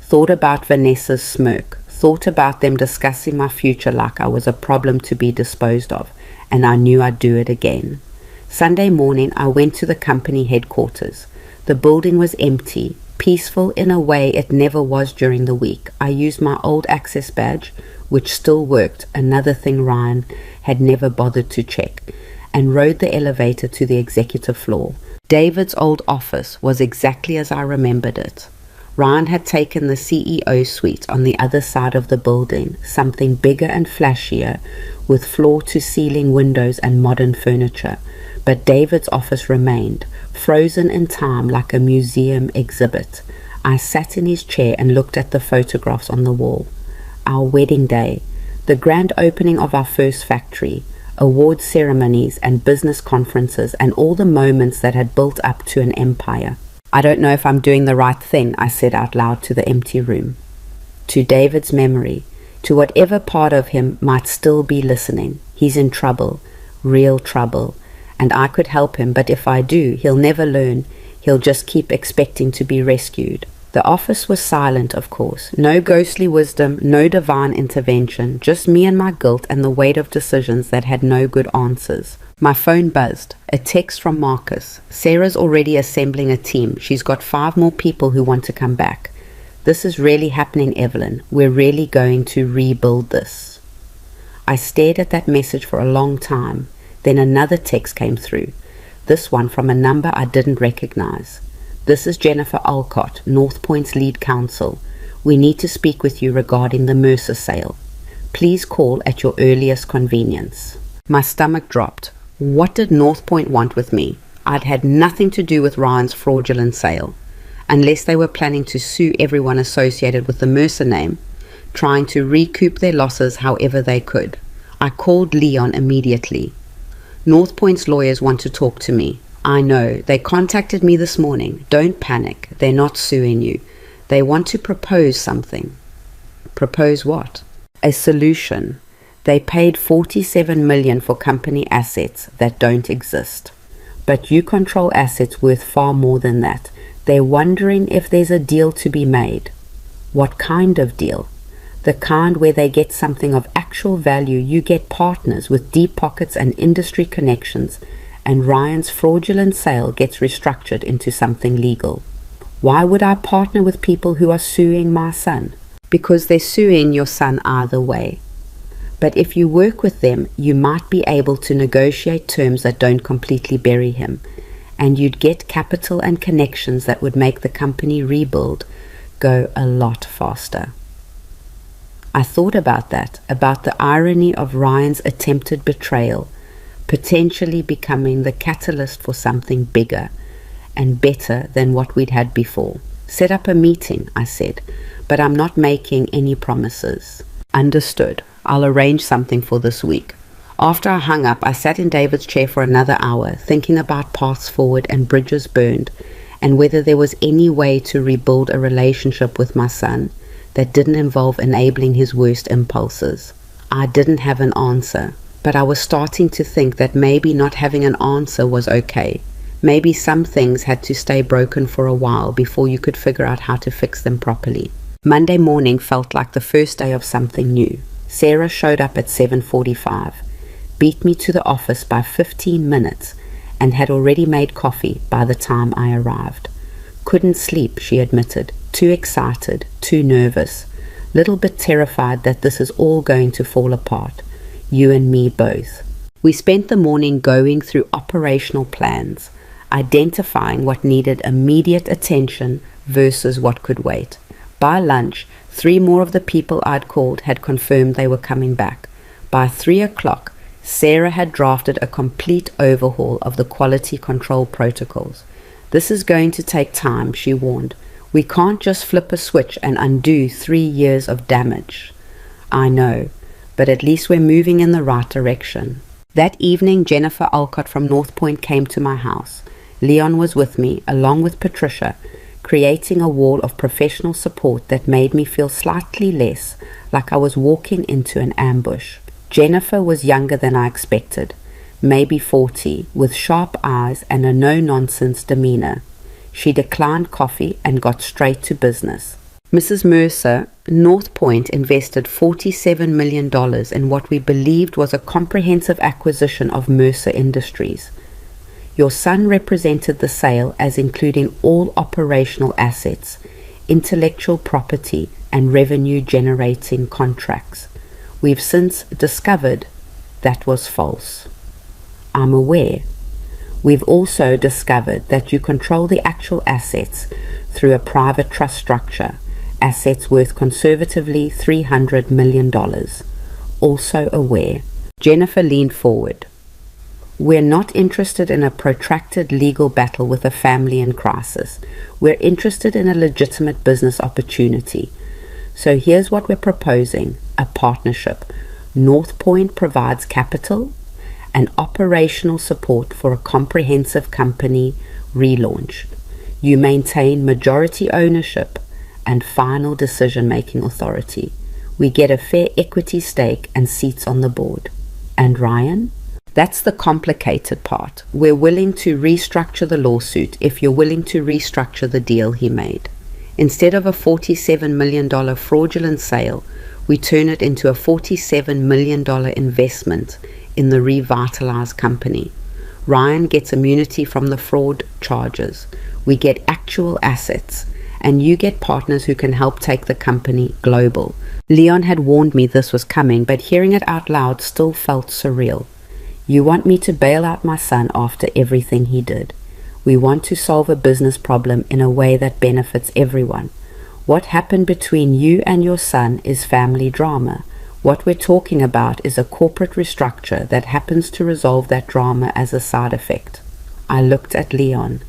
Thought about Vanessa's smirk. Thought about them discussing my future like I was a problem to be disposed of, and I knew I'd do it again. Sunday morning, I went to the company headquarters. The building was empty, peaceful in a way it never was during the week. I used my old access badge, which still worked, another thing Ryan had never bothered to check, and rode the elevator to the executive floor. David's old office was exactly as I remembered it. Ryan had taken the CEO suite on the other side of the building, something bigger and flashier, with floor-to-ceiling windows and modern furniture. But David's office remained, frozen in time like a museum exhibit. I sat in his chair and looked at the photographs on the wall. Our wedding day, the grand opening of our first factory, award ceremonies and business conferences, and all the moments that had built up to an empire. I don't know if I'm doing the right thing, I said out loud to the empty room. To David's memory, to whatever part of him might still be listening. He's in trouble, real trouble, and I could help him, but if I do, he'll never learn. He'll just keep expecting to be rescued. The office was silent, of course. No ghostly wisdom, no divine intervention, just me and my guilt and the weight of decisions that had no good answers. My phone buzzed. A text from Marcus. Sarah's already assembling a team. She's got 5 more people who want to come back. This is really happening, Evelyn. We're really going to rebuild this. I stared at that message for a long time. Then another text came through. This one from a number I didn't recognize. This is Jennifer Alcott, North Point's lead counsel. We need to speak with you regarding the Mercer sale. Please call at your earliest convenience. My stomach dropped. What did North Point want with me? I'd had nothing to do with Ryan's fraudulent sale, unless they were planning to sue everyone associated with the Mercer name, trying to recoup their losses however they could. I called Leon immediately. North Point's lawyers want to talk to me. I know. They contacted me this morning. Don't panic. They're not suing you. They want to propose something. Propose what? A solution. They paid $47 million for company assets that don't exist. But you control assets worth far more than that. They're wondering if there's a deal to be made. What kind of deal? The kind where they get something of actual value. You get partners with deep pockets and industry connections, and Ryan's fraudulent sale gets restructured into something legal. Why would I partner with people who are suing my son? Because they're suing your son either way. But if you work with them, you might be able to negotiate terms that don't completely bury him, and you'd get capital and connections that would make the company rebuild go a lot faster. I thought about that, about the irony of Ryan's attempted betrayal, potentially becoming the catalyst for something bigger and better than what we'd had before. Set up a meeting, I said, but I'm not making any promises. Understood. I'll arrange something for this week. After I hung up, I sat in David's chair for another hour, thinking about paths forward and bridges burned, and whether there was any way to rebuild a relationship with my son that didn't involve enabling his worst impulses. I didn't have an answer, but I was starting to think that maybe not having an answer was okay. Maybe some things had to stay broken for a while before you could figure out how to fix them properly. Monday morning felt like the first day of something new. Sarah showed up at 7:45, beat me to the office by 15 minutes, and had already made coffee by the time I arrived. Couldn't sleep, she admitted. Too excited, too nervous, little bit terrified that this is all going to fall apart. You and me both. We spent the morning going through operational plans, identifying what needed immediate attention versus what could wait. By lunch, 3 more of the people I'd called had confirmed they were coming back. By 3 o'clock, Sarah had drafted a complete overhaul of the quality control protocols. This is going to take time, she warned. We can't just flip a switch and undo 3 years of damage. I know, but at least we're moving in the right direction. That evening, Jennifer Alcott from North Point came to my house. Leon was with me, along with Patricia, creating a wall of professional support that made me feel slightly less like I was walking into an ambush. Jennifer was younger than I expected, maybe 40, with sharp eyes and a no-nonsense demeanor. She declined coffee and got straight to business. Mrs. Mercer, North Point invested $47 million in what we believed was a comprehensive acquisition of Mercer Industries. Your son represented the sale as including all operational assets, intellectual property, and revenue-generating contracts. We've since discovered that was false. I'm aware. We've also discovered that you control the actual assets through a private trust structure, assets worth conservatively $300 million. Also aware. Jennifer leaned forward. We're not interested in a protracted legal battle with a family in crisis. We're interested in a legitimate business opportunity. So here's what we're proposing, a partnership. North Point provides capital and operational support for a comprehensive company relaunch. You maintain majority ownership and final decision-making authority. We get a fair equity stake and seats on the board. And Ryan? That's the complicated part. We're willing to restructure the lawsuit if you're willing to restructure the deal he made. Instead of a $47 million fraudulent sale, we turn it into a $47 million investment in the revitalized company. Ryan gets immunity from the fraud charges. We get actual assets, and you get partners who can help take the company global. Leon had warned me this was coming, but hearing it out loud still felt surreal. You want me to bail out my son after everything he did. We want to solve a business problem in a way that benefits everyone. What happened between you and your son is family drama. What we're talking about is a corporate restructure that happens to resolve that drama as a side effect. I looked at Leon.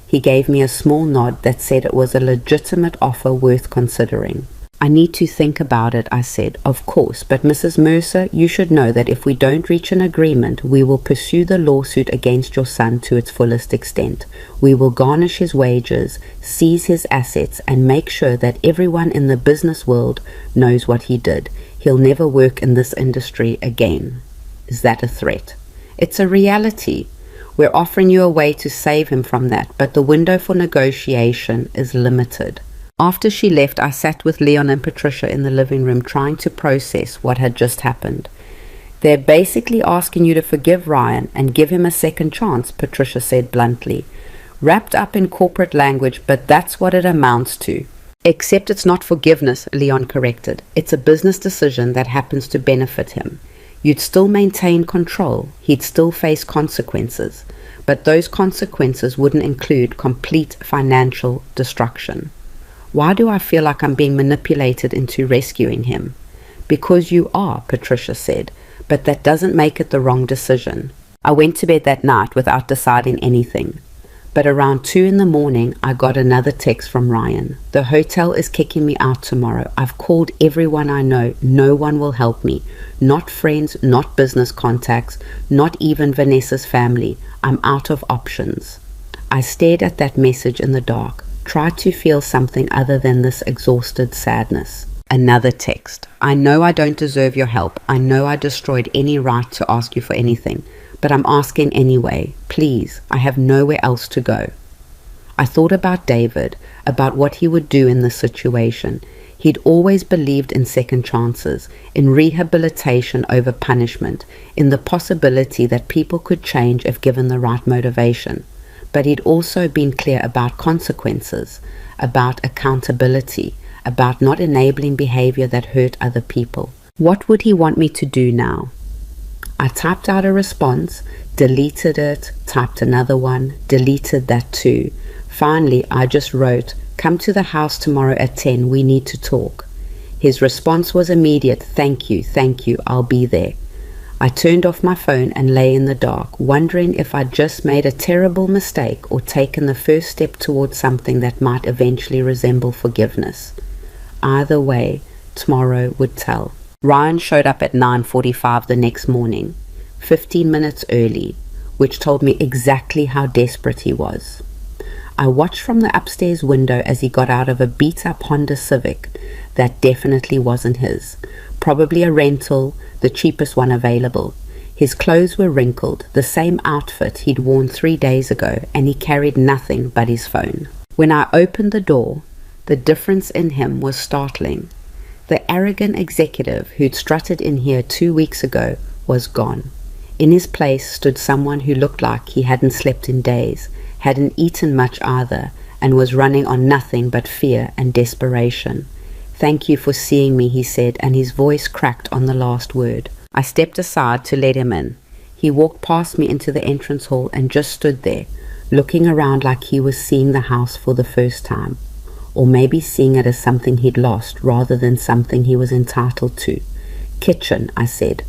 He gave me a small nod that said it was a legitimate offer worth considering. I need to think about it, I said. Of course, but Mrs. Mercer, you should know that if we don't reach an agreement, we will pursue the lawsuit against your son to its fullest extent. We will garnish his wages, seize his assets, and make sure that everyone in the business world knows what he did. He'll never work in this industry again. Is that a threat? It's a reality. We're offering you a way to save him from that, but the window for negotiation is limited. After she left, I sat with Leon and Patricia in the living room trying to process what had just happened. They're basically asking you to forgive Ryan and give him a second chance, Patricia said bluntly. Wrapped up in corporate language, but that's what it amounts to. Except it's not forgiveness, Leon corrected. It's a business decision that happens to benefit him. You'd still maintain control. He'd still face consequences. But those consequences wouldn't include complete financial destruction. Why do I feel like I'm being manipulated into rescuing him? Because you are, Patricia said, but that doesn't make it the wrong decision. I went to bed that night without deciding anything. But around 2 a.m, I got another text from Ryan. The hotel is kicking me out tomorrow. I've called everyone I know. No one will help me. Not friends, not business contacts, not even Vanessa's family. I'm out of options. I stared at that message in the dark. Tried to feel something other than this exhausted sadness. Another text. I know I don't deserve your help. I know I destroyed any right to ask you for anything. But I'm asking anyway. Please, I have nowhere else to go. I thought about David, about what he would do in this situation. He'd always believed in second chances, in rehabilitation over punishment, in the possibility that people could change if given the right motivation. But he'd also been clear about consequences, about accountability, about not enabling behavior that hurt other people. What would he want me to do now? I typed out a response, deleted it, typed another one, deleted that too. Finally, I just wrote, "Come to the house tomorrow at 10, we need to talk." His response was immediate, thank you, I'll be there." I turned off my phone and lay in the dark, wondering if I'd just made a terrible mistake or taken the first step towards something that might eventually resemble forgiveness. Either way, tomorrow would tell. Ryan showed up at 9:45 the next morning, 15 minutes early, which told me exactly how desperate he was. I watched from the upstairs window as he got out of a beat-up Honda Civic that definitely wasn't his. Probably a rental, the cheapest one available. His clothes were wrinkled, the same outfit he'd worn 3 days ago, and he carried nothing but his phone. When I opened the door, the difference in him was startling. The arrogant executive who'd strutted in here 2 weeks ago was gone. In his place stood someone who looked like he hadn't slept in days, hadn't eaten much either, and was running on nothing but fear and desperation. "Thank you for seeing me," he said, and his voice cracked on the last word. I stepped aside to let him in. He walked past me into the entrance hall and just stood there, looking around like he was seeing the house for the first time. Or maybe seeing it as something he'd lost rather than something he was entitled to. "Kitchen," I said.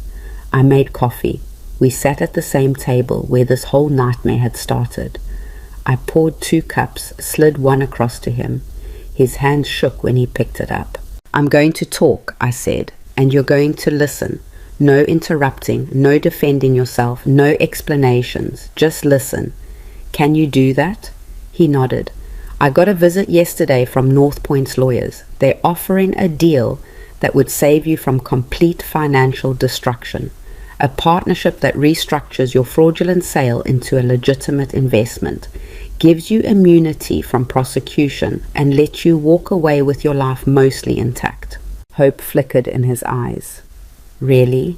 I made coffee. We sat at the same table where this whole nightmare had started. I poured 2 cups, slid one across to him. His hands shook when he picked it up. "I'm going to talk," I said, "and you're going to listen. No interrupting, no defending yourself, no explanations. Just listen. Can you do that?" He nodded. "I got a visit yesterday from North Point's lawyers. They're offering a deal that would save you from complete financial destruction, a partnership that restructures your fraudulent sale into a legitimate investment, gives you immunity from prosecution, and lets you walk away with your life mostly intact. Hope flickered in his eyes. Really?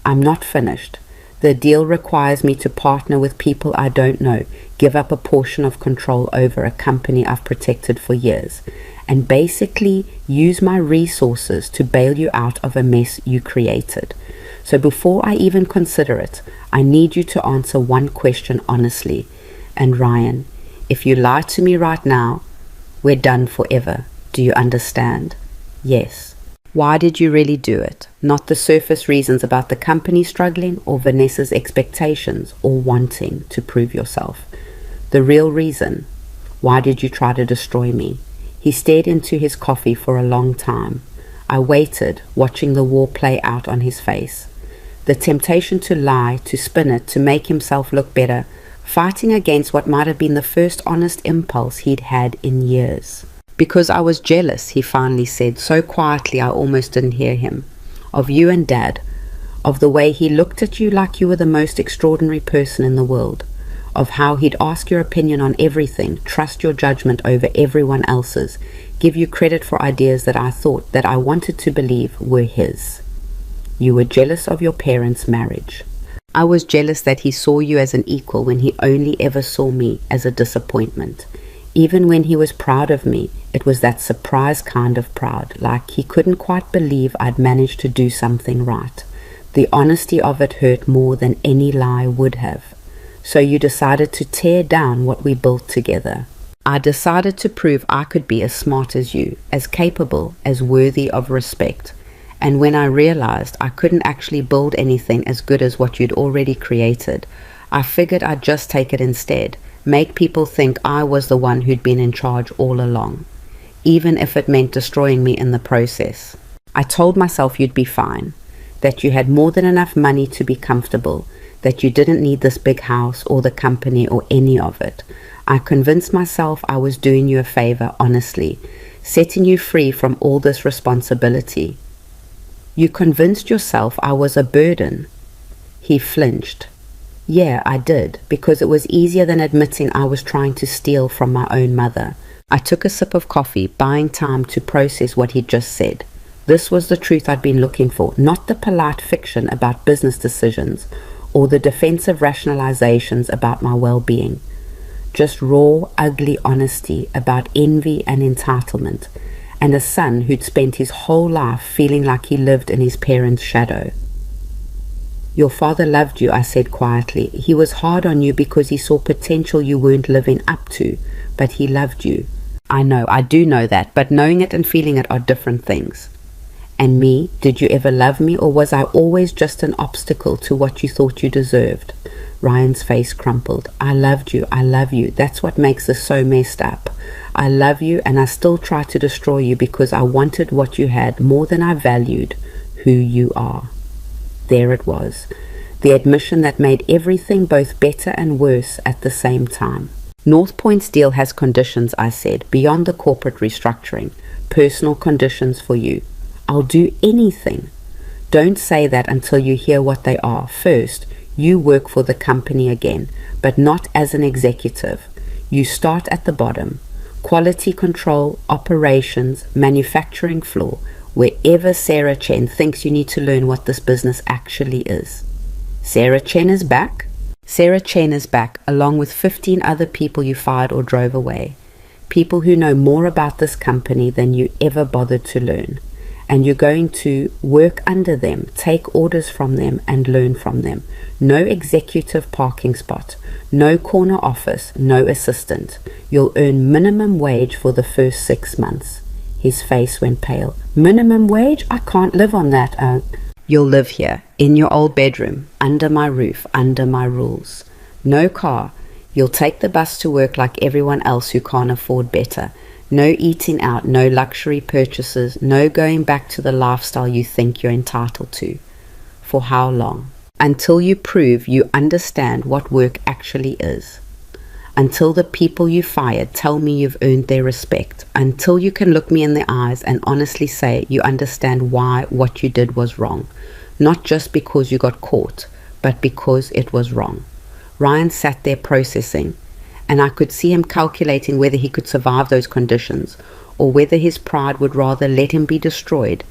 I'm not finished. The deal requires me to partner with people I don't know, give up a portion of control over a company I've protected for years, and basically use my resources to bail you out of a mess you created. So before I even consider it, I need you to answer one question honestly. And Ryan, if you lie to me right now, we're done forever. Do you understand? Yes. Why did you really do it? Not the surface reasons about the company struggling or Vanessa's expectations or wanting to prove yourself. The real reason. Why did you try to destroy me? He stared into his coffee for a long time. I waited, watching the war play out on his face. The temptation to lie, to spin it, to make himself look better, fighting against what might have been the first honest impulse he'd had in years. Because I was jealous, he finally said, so quietly I almost didn't hear him. Of you and Dad. Of the way he looked at you like you were the most extraordinary person in the world. Of how he'd ask your opinion on everything, trust your judgment over everyone else's, give you credit for ideas that I thought, that I wanted to believe were his. You were jealous of your parents' marriage. I was jealous that he saw you as an equal when he only ever saw me as a disappointment. Even when he was proud of me, it was that surprise kind of proud, like he couldn't quite believe I'd managed to do something right. The honesty of it hurt more than any lie would have. So you decided to tear down what we built together. I decided to prove I could be as smart as you, as capable, as worthy of respect. And when I realized I couldn't actually build anything as good as what you'd already created, I figured I'd just take it instead, make people think I was the one who'd been in charge all along, even if it meant destroying me in the process. I told myself you'd be fine, that you had more than enough money to be comfortable, that you didn't need this big house or the company or any of it. I convinced myself I was doing you a favor honestly, setting you free from all this responsibility. You convinced yourself I was a burden. He flinched. Yeah, I did, because it was easier than admitting I was trying to steal from my own mother. I took a sip of coffee, buying time to process what he'd just said. This was the truth I'd been looking for, not the polite fiction about business decisions or the defensive rationalizations about my well-being. Just raw, ugly honesty about envy and entitlement, and a son who'd spent his whole life feeling like he lived in his parents' shadow. Your father loved you, I said quietly. He was hard on you because he saw potential you weren't living up to, but he loved you. I know, I do know that, but knowing it and feeling it are different things. And me, did you ever love me, or was I always just an obstacle to what you thought you deserved? Ryan's face crumpled. I loved you, I love you. That's what makes this so messed up. I love you, and I still try to destroy you because I wanted what you had more than I valued who you are. There it was, the admission that made everything both better and worse at the same time. North Point's deal has conditions, I said, beyond the corporate restructuring, personal conditions for you. I'll do anything. Don't say that until you hear what they are. First, you work for the company again, but not as an executive. You start at the bottom. Quality control, operations, manufacturing floor, wherever Sarah Chen thinks you need to learn what this business actually is. Sarah Chen is back? Sarah Chen is back, along with 15 other people you fired or drove away. People who know more about this company than you ever bothered to learn. And you're going to work under them, take orders from them, and learn from them. No executive parking spot, no corner office, no assistant. You'll earn minimum wage for the first 6 months. His face went pale. Minimum wage? I can't live on that. You'll live here, in your old bedroom, under my roof, under my rules. No car. You'll take the bus to work like everyone else who can't afford better. No eating out, no luxury purchases, no going back to the lifestyle you think you're entitled to. For how long? Until you prove you understand what work actually is. until the people you fired tell me you've earned their respect, until you can look me in the eyes and honestly say you understand why what you did was wrong, not just because you got caught, but because it was wrong. Ryan sat there processing, and I could see him calculating whether he could survive those conditions, or whether his pride would rather let him be destroyed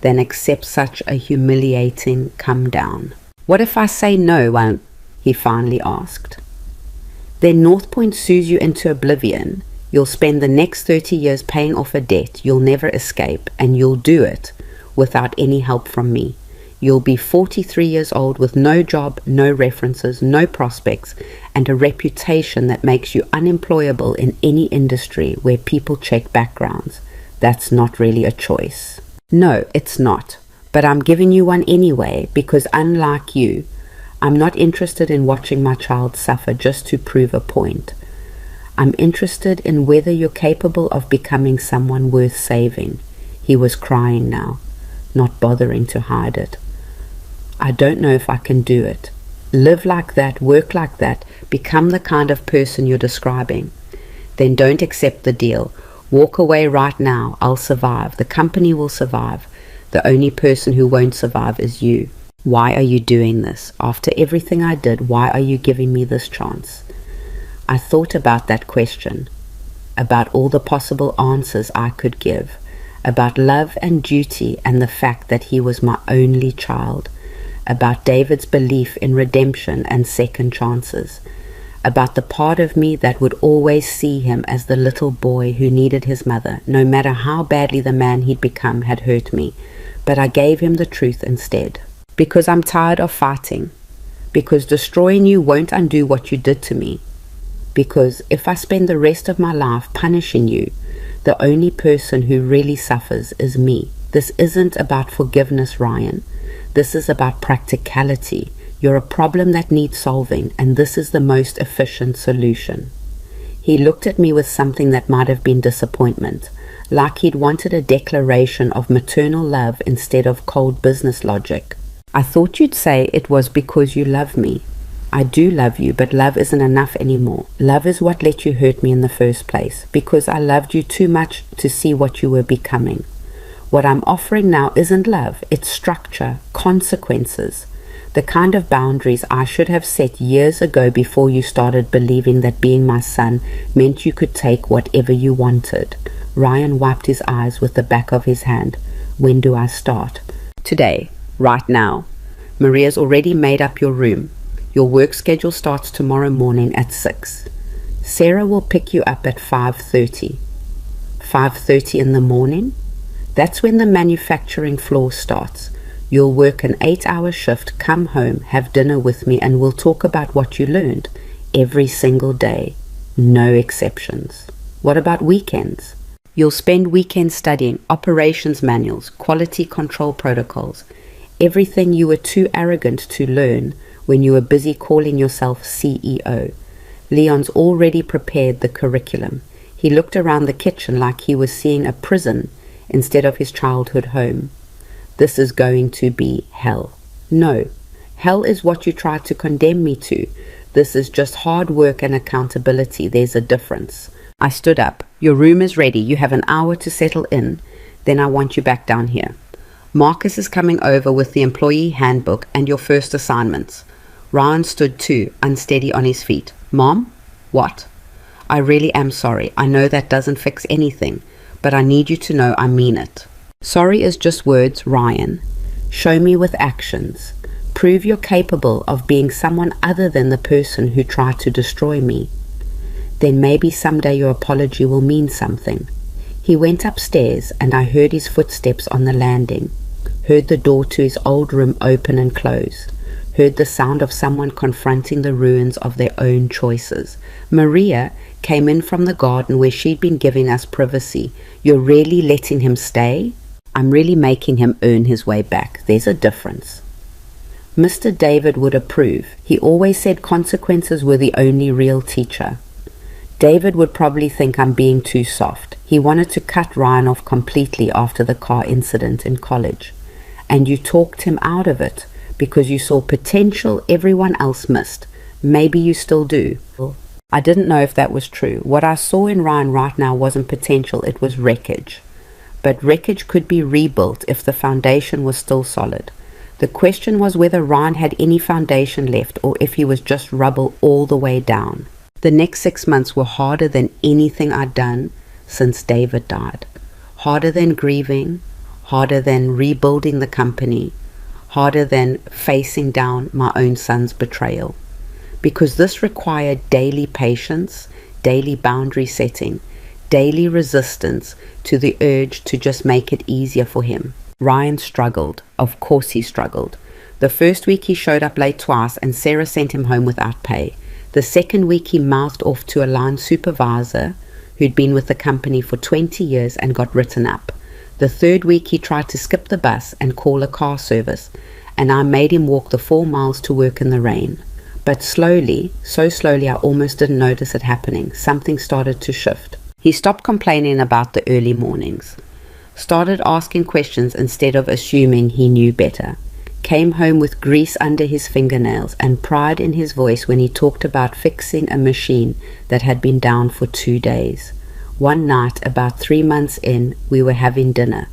than accept such a humiliating come down. "What if I say no?" he finally asked. "Then North Point sues you into oblivion. You'll spend the next 30 years paying off a debt you'll never escape, and you'll do it without any help from me. You'll be 43 years old with no job, no references, no prospects, and a reputation that makes you unemployable in any industry where people check backgrounds. That's not really a choice." "No, it's not. But I'm giving you one anyway, because unlike you, I'm not interested in watching my child suffer just to prove a point. I'm interested in whether you're capable of becoming someone worth saving." He was crying now, not bothering to hide it. "I don't know if I can do it. Live like that, work like that, become the kind of person you're describing. Then don't accept the deal. Walk away right now. I'll survive. The company will survive. The only person who won't survive is you. Why are you doing this? After everything I did, why are you giving me this chance?" I thought about that question, about all the possible answers I could give, about love and duty and the fact that he was my only child, about David's belief in redemption and second chances, about the part of me that would always see him as the little boy who needed his mother, no matter how badly the man he'd become had hurt me. But I gave him the truth instead. Because I'm tired of fighting. Because destroying you won't undo what you did to me. Because if I spend the rest of my life punishing you, the only person who really suffers is me. This isn't about forgiveness, Ryan. This is about practicality. You're a problem that needs solving, and this is the most efficient solution. He looked at me with something that might have been disappointment, like he'd wanted a declaration of maternal love instead of cold business logic. "I thought you'd say it was because you love me." "I do love you, but love isn't enough anymore. Love is what let you hurt me in the first place, because I loved you too much to see what you were becoming. What I'm offering now isn't love, it's structure, consequences. The kind of boundaries I should have set years ago before you started believing that being my son meant you could take whatever you wanted." Ryan wiped his eyes with the back of his hand. "When do I start?" "Today. Right now. Maria's already made up your room. Your work schedule starts tomorrow morning at 6. Sarah will pick you up at 5:30. 5:30 in the morning? That's when the manufacturing floor starts. You'll work an 8-hour shift, come home, have dinner with me, and we'll talk about what you learned every single day. No exceptions. What about weekends? You'll spend weekends studying operations manuals, quality control protocols, everything you were too arrogant to learn when you were busy calling yourself CEO. Leon's already prepared the curriculum. He looked around the kitchen like he was seeing a prison instead of his childhood home. This is going to be hell. No, hell is what you tried to condemn me to. This is just hard work and accountability. There's a difference. I stood up. Your room is ready. You have an hour to settle in. Then I want you back down here. Marcus is coming over with the employee handbook and your first assignments. Ryan stood too, unsteady on his feet. Mom? What? I really am sorry. I know that doesn't fix anything, but I need you to know I mean it. Sorry is just words, Ryan. Show me with actions. Prove you're capable of being someone other than the person who tried to destroy me. Then maybe someday your apology will mean something. He went upstairs and I heard his footsteps on the landing, heard the door to his old room open and close, heard the sound of someone confronting the ruins of their own choices. Maria came in from the garden where she'd been giving us privacy. You're really letting him stay? I'm really making him earn his way back. There's a difference. Mr. David would approve. He always said consequences were the only real teacher. David would probably think I'm being too soft. He wanted to cut Ryan off completely after the car incident in college. And you talked him out of it because you saw potential everyone else missed. Maybe you still do. I didn't know if that was true. What I saw in Ryan right now wasn't potential, it was wreckage. But wreckage could be rebuilt if the foundation was still solid. The question was whether Ryan had any foundation left or if he was just rubble all the way down. The next 6 months were harder than anything I'd done since David died. Harder than grieving, harder than rebuilding the company, harder than facing down my own son's betrayal. Because this required daily patience, daily boundary setting, daily resistance to the urge to just make it easier for him. Ryan struggled. Of course he struggled. The first week he showed up late twice and Sarah sent him home without pay. The second week he mouthed off to a line supervisor who'd been with the company for 20 years and got written up. The third week he tried to skip the bus and call a car service, and I made him walk the 4 miles to work in the rain. But slowly, so slowly I almost didn't notice it happening, something started to shift. He stopped complaining about the early mornings, started asking questions instead of assuming he knew better, came home with grease under his fingernails and pride in his voice when he talked about fixing a machine that had been down for 2 days. One night, about 3 months in, we were having dinner,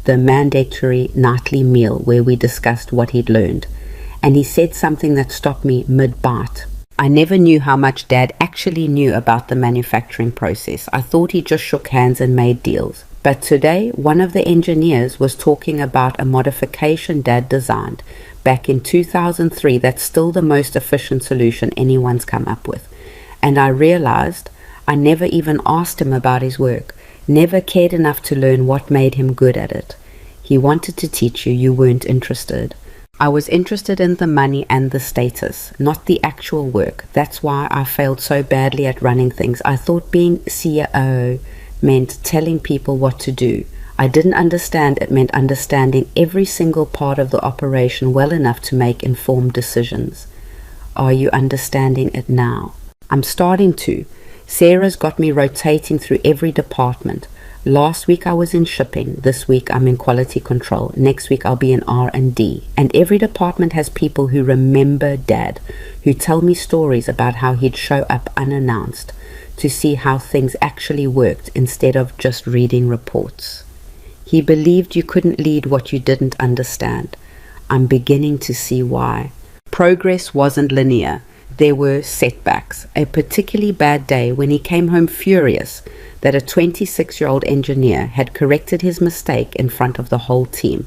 the mandatory nightly meal where we discussed what he'd learned, and he said something that stopped me mid-bite. I never knew how much Dad actually knew about the manufacturing process. I thought he just shook hands and made deals. But today, one of the engineers was talking about a modification Dad designed back in 2003 that's still the most efficient solution anyone's come up with. And I realized I never even asked him about his work, never cared enough to learn what made him good at it. He wanted to teach you, you weren't interested. I was interested in the money and the status, not the actual work. That's why I failed so badly at running things. I thought being CEO meant telling people what to do. I didn't understand it meant understanding every single part of the operation well enough to make informed decisions. Are you understanding it now? I'm starting to. Sarah's got me rotating through every department. Last week I was in shipping, this week I'm in quality control, next week I'll be in R&D. And every department has people who remember Dad, who tell me stories about how he'd show up unannounced to see how things actually worked instead of just reading reports. He believed you couldn't lead what you didn't understand. I'm beginning to see why. Progress wasn't linear. There were setbacks. A particularly bad day when he came home furious that a 26-year-old engineer had corrected his mistake in front of the whole team.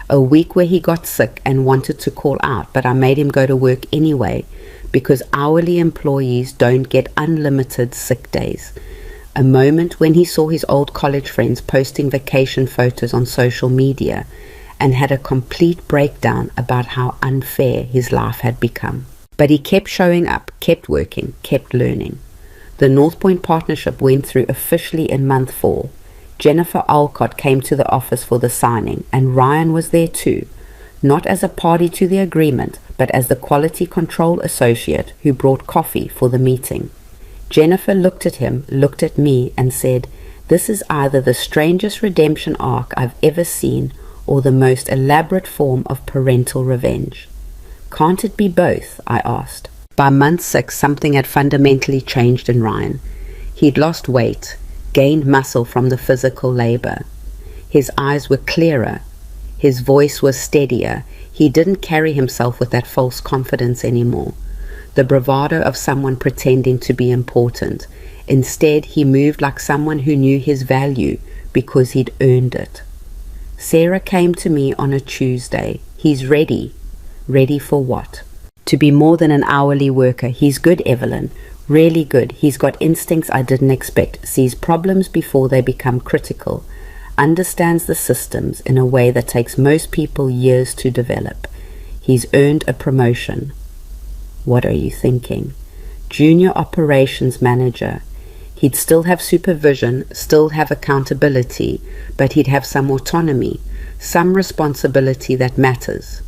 A week where he got sick and wanted to call out, but I made him go to work anyway because hourly employees don't get unlimited sick days. A moment when he saw his old college friends posting vacation photos on social media and had a complete breakdown about how unfair his life had become. But he kept showing up, kept working, kept learning. The North Point partnership went through officially in month 4. Jennifer Alcott came to the office for the signing, and Ryan was there too, not as a party to the agreement, but as the quality control associate who brought coffee for the meeting. Jennifer looked at him, looked at me, and said, "This is either the strangest redemption arc I've ever seen or the most elaborate form of parental revenge." "Can't it be both?" I asked. By month 6, something had fundamentally changed in Ryan. He'd lost weight, gained muscle from the physical labor. His eyes were clearer. His voice was steadier. He didn't carry himself with that false confidence anymore, the bravado of someone pretending to be important. Instead, he moved like someone who knew his value because he'd earned it. Sarah came to me on a Tuesday. "He's ready." Ready for what? To be more than an hourly worker. "He's good, Evelyn. Really good. He's got instincts I didn't expect. Sees problems before they become critical. Understands the systems in a way that takes most people years to develop. He's earned a promotion." What are you thinking? Junior operations manager. He'd still have supervision, still have accountability, but he'd have some autonomy, some responsibility that matters.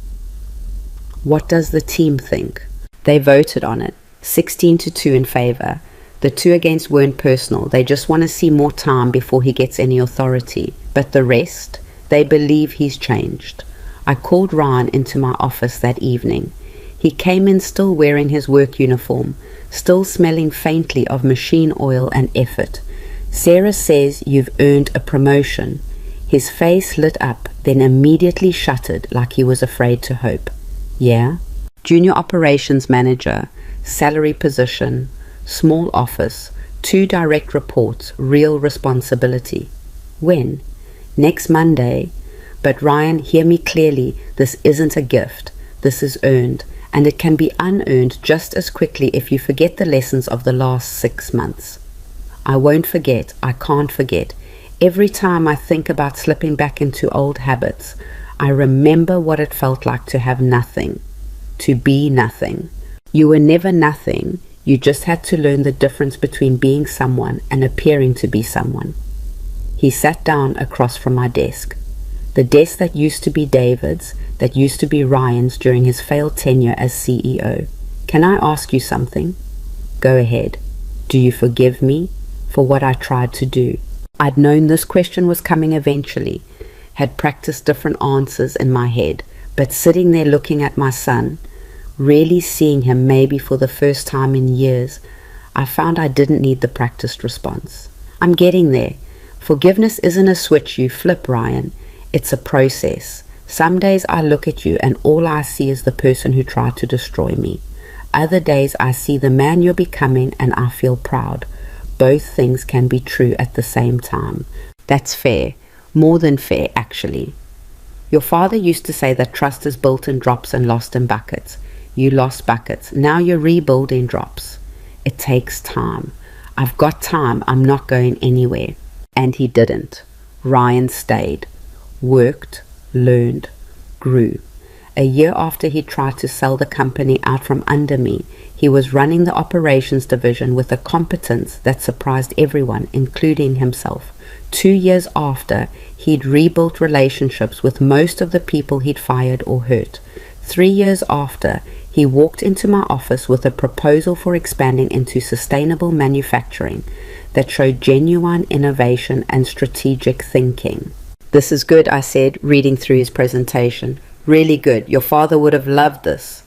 What does the team think? They voted on it, 16-2 in favor. The 2 against weren't personal. They just want to see more time before he gets any authority. But the rest, they believe he's changed. I called Ryan into my office that evening. He came in still wearing his work uniform, still smelling faintly of machine oil and effort. Sarah says you've earned a promotion. His face lit up, then immediately shuttered like he was afraid to hope. Yeah? Junior operations manager, salary position, small office, 2 direct reports, real responsibility. When? Next Monday. But Ryan, hear me clearly, this isn't a gift. This is earned, and it can be unearned just as quickly if you forget the lessons of the last 6 months. I won't forget. I can't forget. Every time I think about slipping back into old habits, I remember what it felt like to have nothing, to be nothing. You were never nothing. You just had to learn the difference between being someone and appearing to be someone. He sat down across from my desk. The desk that used to be David's, that used to be Ryan's during his failed tenure as CEO. Can I ask you something? Go ahead. Do you forgive me for what I tried to do? I'd known this question was coming eventually, had practiced different answers in my head, but sitting there looking at my son, really seeing him maybe for the first time in years, I found I didn't need the practiced response. I'm getting there. Forgiveness isn't a switch you flip, Ryan. It's a process. Some days I look at you and all I see is the person who tried to destroy me. Other days I see the man you're becoming and I feel proud. Both things can be true at the same time. That's fair. More than fair, actually. Your father used to say that trust is built in drops and lost in buckets. You lost buckets. Now you're rebuilding drops. It takes time. I've got time. I'm not going anywhere. And he didn't. Ryan stayed. Worked. Learned. Grew. A year after he tried to sell the company out from under me, he was running the operations division with a competence that surprised everyone, including himself. 2 years after, he'd rebuilt relationships with most of the people he'd fired or hurt. 3 years after, he walked into my office with a proposal for expanding into sustainable manufacturing that showed genuine innovation and strategic thinking. This is good, I said, reading through his presentation. Really good. Your father would have loved this.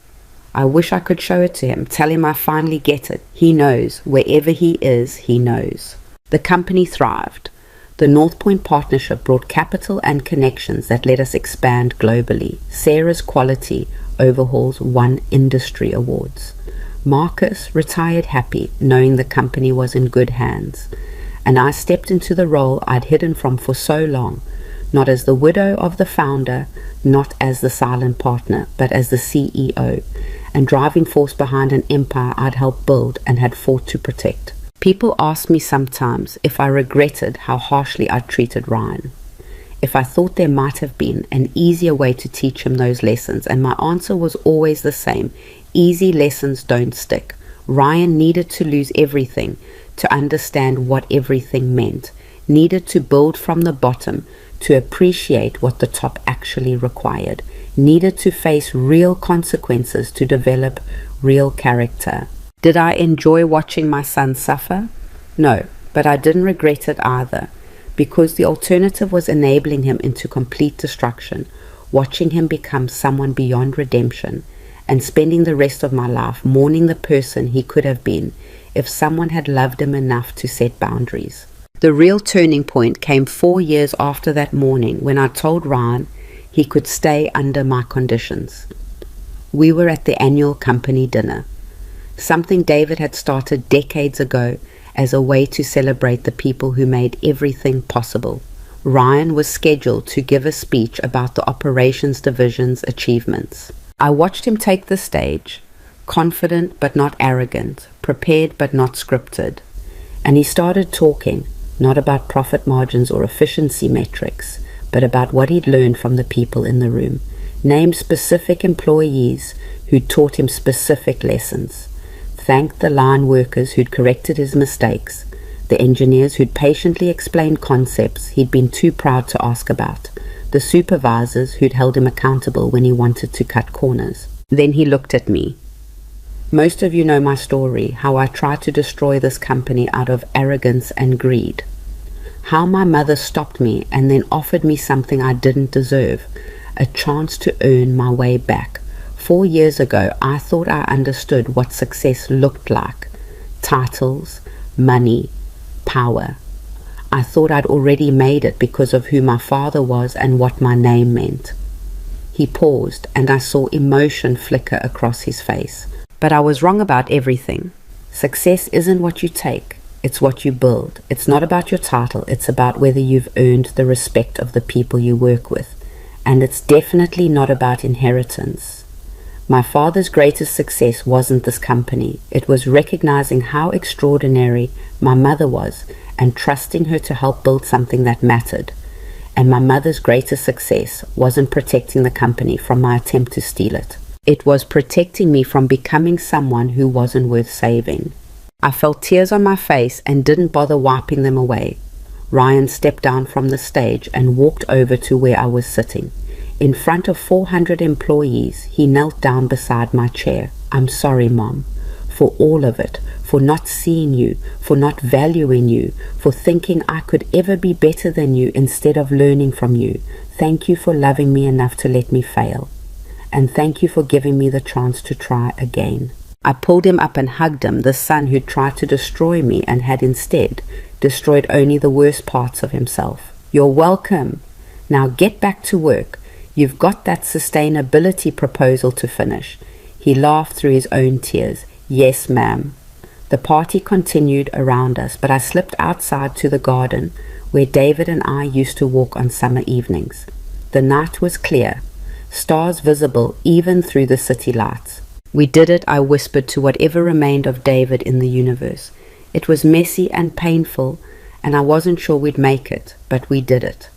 I wish I could show it to him, tell him I finally get it. He knows. Wherever he is, he knows. The company thrived. The North Point partnership brought capital and connections that let us expand globally. Sarah's quality overhauls won industry awards. Marcus retired happy, knowing the company was in good hands. And I stepped into the role I'd hidden from for so long, not as the widow of the founder, not as the silent partner, but as the CEO, and driving force behind an empire I'd helped build and had fought to protect. People ask me sometimes if I regretted how harshly I'd treated Ryan, if I thought there might have been an easier way to teach him those lessons, and my answer was always the same. Easy lessons don't stick. Ryan needed to lose everything to understand what everything meant, needed to build from the bottom to appreciate what the top actually required, needed to face real consequences to develop real character. Did I enjoy watching my son suffer? No, but I didn't regret it either, because the alternative was enabling him into complete destruction, watching him become someone beyond redemption, and spending the rest of my life mourning the person he could have been if someone had loved him enough to set boundaries. The real turning point came 4 years after that morning when I told Ryan he could stay under my conditions. We were at the annual company dinner, something David had started decades ago as a way to celebrate the people who made everything possible. Ryan was scheduled to give a speech about the operations division's achievements. I watched him take the stage, confident but not arrogant, prepared but not scripted. And he started talking, not about profit margins or efficiency metrics, but about what he'd learned from the people in the room, named specific employees who'd taught him specific lessons, thanked the line workers who'd corrected his mistakes, the engineers who'd patiently explained concepts he'd been too proud to ask about, the supervisors who'd held him accountable when he wanted to cut corners. Then he looked at me. Most of you know my story, how I tried to destroy this company out of arrogance and greed. How my mother stopped me and then offered me something I didn't deserve, a chance to earn my way back. 4 years ago, I thought I understood what success looked like. titles, money, power. I thought I'd already made it because of who my father was and what my name meant. He paused, and I saw emotion flicker across his face. But I was wrong about everything. Success isn't what you take, it's what you build. It's not about your title, it's about whether you've earned the respect of the people you work with. And it's definitely not about inheritance. My father's greatest success wasn't this company. It was recognizing how extraordinary my mother was and trusting her to help build something that mattered. And my mother's greatest success wasn't protecting the company from my attempt to steal it. It was protecting me from becoming someone who wasn't worth saving. I felt tears on my face and didn't bother wiping them away. Ryan stepped down from the stage and walked over to where I was sitting. In front of 400 employees, he knelt down beside my chair. "I'm sorry, Mom, for all of it, for not seeing you, for not valuing you, for thinking I could ever be better than you instead of learning from you. Thank you for loving me enough to let me fail. And thank you for giving me the chance to try again." I pulled him up and hugged him, the son who tried to destroy me and had instead destroyed only the worst parts of himself. "You're welcome. Now get back to work. You've got that sustainability proposal to finish." He laughed through his own tears. "Yes, ma'am." The party continued around us, but I slipped outside to the garden where David and I used to walk on summer evenings. The night was clear, stars visible even through the city lights. "We did it," I whispered to whatever remained of David in the universe. It was messy and painful, and I wasn't sure we'd make it, but we did it.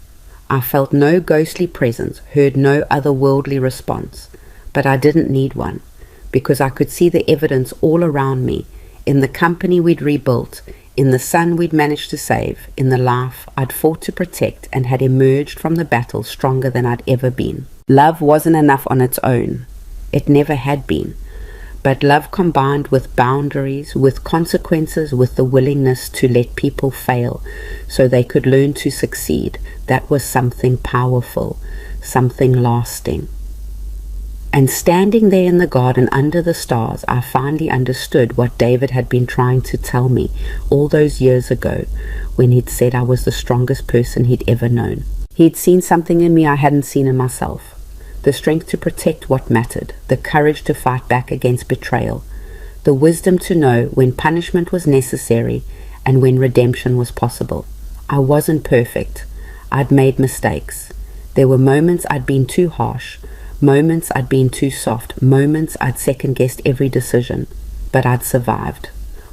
I felt no ghostly presence, heard no otherworldly response, but I didn't need one, because I could see the evidence all around me, in the company we'd rebuilt, in the son we'd managed to save, in the life I'd fought to protect and had emerged from the battle stronger than I'd ever been. Love wasn't enough on its own. It never had been. But love combined with boundaries, with consequences, with the willingness to let people fail so they could learn to succeed, that was something powerful, something lasting. And standing there in the garden under the stars, I finally understood what David had been trying to tell me all those years ago when he'd said I was the strongest person he'd ever known. He'd seen something in me I hadn't seen in myself. The strength to protect what mattered, the courage to fight back against betrayal, the wisdom to know when punishment was necessary and when redemption was possible. I wasn't perfect. I'd made mistakes. There were moments I'd been too harsh, moments I'd been too soft, moments I'd second-guessed every decision, but I'd survived.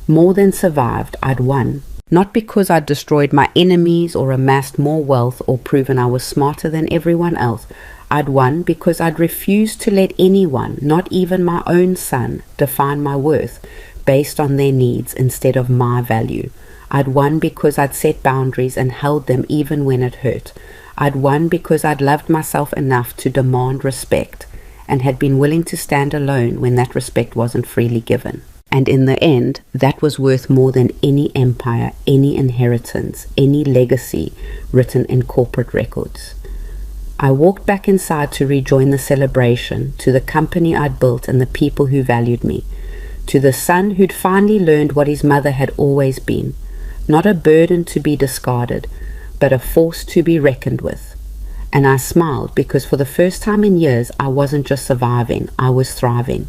More than survived, I'd won. Not because I'd destroyed my enemies or amassed more wealth or proven I was smarter than everyone else. I'd won because I'd refused to let anyone, not even my own son, define my worth based on their needs instead of my value. I'd won because I'd set boundaries and held them even when it hurt. I'd won because I'd loved myself enough to demand respect and had been willing to stand alone when that respect wasn't freely given. And in the end, that was worth more than any empire, any inheritance, any legacy written in corporate records. I walked back inside to rejoin the celebration, to the company I'd built and the people who valued me, to the son who'd finally learned what his mother had always been, not a burden to be discarded, but a force to be reckoned with. And I smiled because for the first time in years I wasn't just surviving, I was thriving.